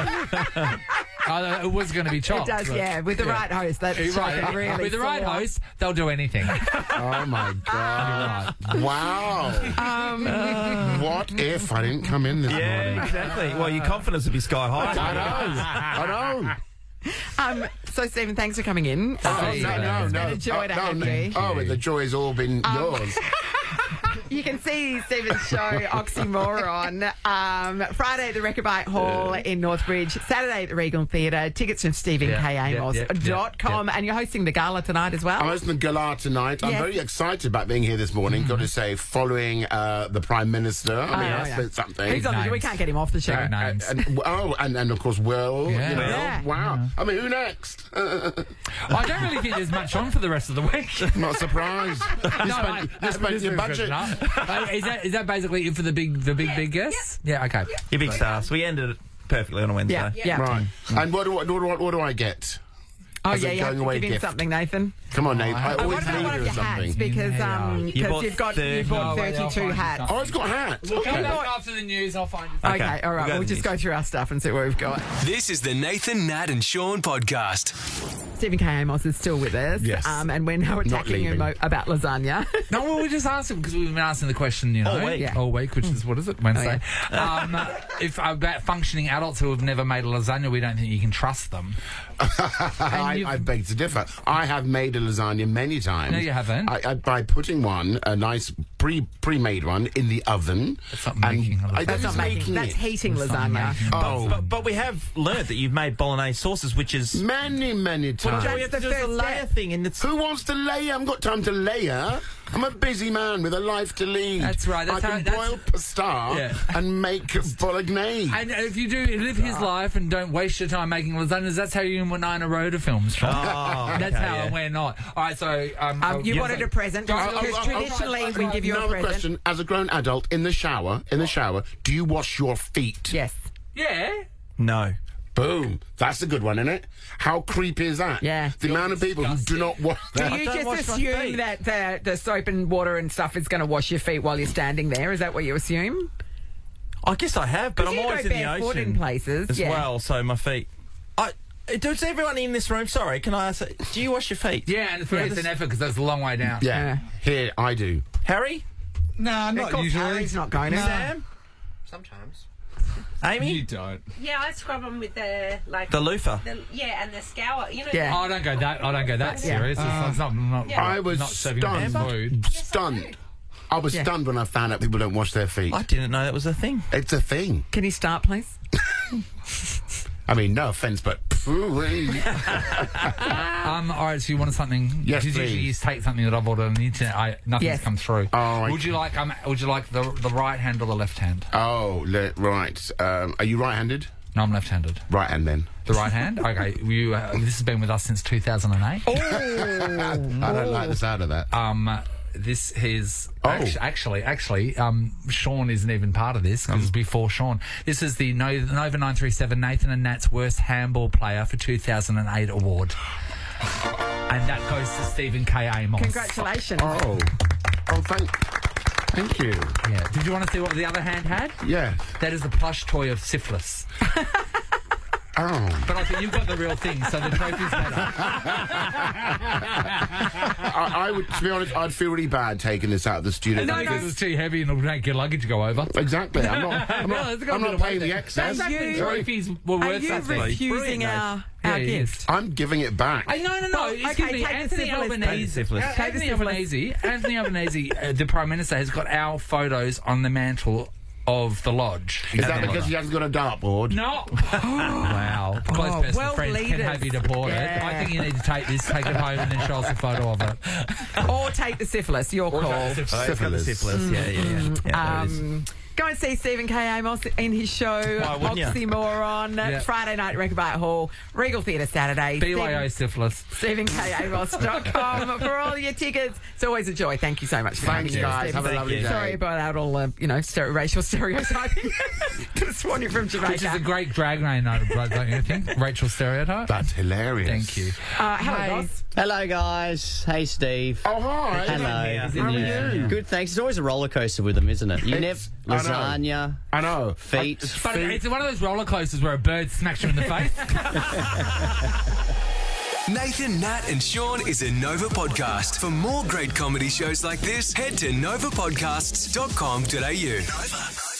It was going to be chopped. It does, but- yeah. With the right host, that's Right. really With the right full on. host, they'll do anything. Oh, my God. Wow. What if I didn't come in this morning? Yeah, exactly. Well, your confidence would be sky high. I know. So, Stephen, thanks for coming in. Oh, It's been a joy to have you. Oh, the joy's all been yours. You can see Stephen's show, Oxymoron, Friday at the Rechabite Hall in Northbridge, Saturday at the Regal Theatre. Tickets from StephenKAmos.com. And you're hosting the gala tonight as well? I'm hosting the gala tonight. I'm very excited about being here this morning. Got to say, following the Prime Minister. I mean, that's something. He's on we can't get him off the show. And of course, Will. Yeah. You know, Yeah. wow. I mean, who next? I don't really think there's much on for the rest of the week. Not surprised. You spent your budget. Is that basically it for the big guests? Yeah. Okay. Your big stars. We ended it perfectly on a Wednesday. Yeah. Right. And what do I get? Oh, As yeah, a you have to going-away give him gift? something, Nathan. Come on, Nathan. I What always about leave one of you your with something. hats? Because you bought 32 hats. Oh, it's got hats. We'll come Okay. back after the news. I'll find it. Okay, all right. We'll just go through our stuff and see what we've got. This is the Nathan, Nat and Sean podcast. Stephen K. Amos is still with us. Yes. And we're now attacking him about lasagna. No, well, we just asked him because we've been asking the question, you know, All week. which is, what is it, Wednesday? If about functioning adults who have never made a lasagna, we don't think you can trust them. I beg to differ. I have made a lasagna many times. No, you haven't. By putting a nice pre-made one in the oven. That's not making a lasagna. That's not making. That's heating lasagna. But we have learned that you've made bolognese sauces, which is Many times. we have to do a layer thing, and it's Who wants to layer? I haven't got time to layer. I'm a busy man with a life to lead. That's right. I can boil pasta and make bolognese. And if you do live his life and don't waste your time making lasagnas, that's how you and Winona Rhoda films. That's how and we're not. All right, so you wanted a present because traditionally we give you a present. Question: as a grown adult in the shower, do you wash your feet? Yes. Yeah. no. Boom. That's a good one, isn't it? How creepy is that? Yeah. The amount of people who do not wash their Do you just assume that the soap and water and stuff is going to wash your feet while you're standing there? Is that what you assume? I guess I have, but I'm you always go in the barefoot ocean in places, as well. So my feet. Does everyone in this room? Sorry, can I ask? Do you wash your feet? Yeah, and it's an effort because that's a long way down. Yeah. Here, I do. Harry? No, not usually. Harry's not going to. Sam? Sometimes. Amy? You don't. Yeah, I scrub them with the the loofah. and the scour. You know. Yeah. I don't go that serious. It's not. I was not serving them food. stunned. I was stunned when I found out people don't wash their feet. I didn't know that was a thing. It's a thing. Can you start, please? I mean, no offence, but all right, so you wanted something? Yes, because usually you take something that I've ordered on the internet. Nothing's come through. Oh, would you like the right hand or the left hand? Oh, right. Are you right-handed? No, I'm left-handed. Right hand then. The right hand? Okay. This has been with us since 2008. Oh! I don't like the sound of that. This is actually, Sean isn't even part of this because it's before Sean. This is the Nova 937 Nathan and Nat's Worst Handball Player for 2008 award. And that goes to Stephen K. Amos. Congratulations. Oh, thank you. Yeah. Did you want to see what the other hand had? Yeah. That is the plush toy of syphilis. Oh. But I think you've got the real thing, so the trophy's better. I would, to be honest, I'd feel really bad taking this out of the studio. No, because it's too heavy and it'll make your luggage go over. Exactly. I'm not paying the excess. Trophies were worth something. Are you refusing our gift? I'm giving it back. No. Excuse me. Anthony Albanese, the Prime Minister, has got our photos on the mantle of the lodge. Is that because he hasn't got a dartboard? No. Wow. Close personal friends can have you deport it. I think you need to take this, take it home, and then show us a photo of it. Or take the syphilis. Your call. Syphilis. Yeah. Go and see Stephen K. Amos in his show Oxymoron, Friday night at Rechabite Hall, Regal Theatre Saturday. BYO syphilis. StephenKAmos.com for all your tickets. It's always a joy. Thank you so much for Thanks, guys. Have a lovely day. Sorry about all racial stereotyping. Could have sworn you're from Jamaica. Which is a great drag name, don't you think? Rachel stereotype. That's hilarious. Thank you. Hello, boss. Hello, guys. Hey, Steve. Oh, hi. Hello. How are you? Good, thanks. It's always a roller coaster with them, isn't it? You never lasagna. I know. Feet. But it's one of those roller coasters where a bird smacks you in the face. Nathan, Nat and Sean is a Nova podcast. For more great comedy shows like this, head to novapodcasts.com.au. Nova.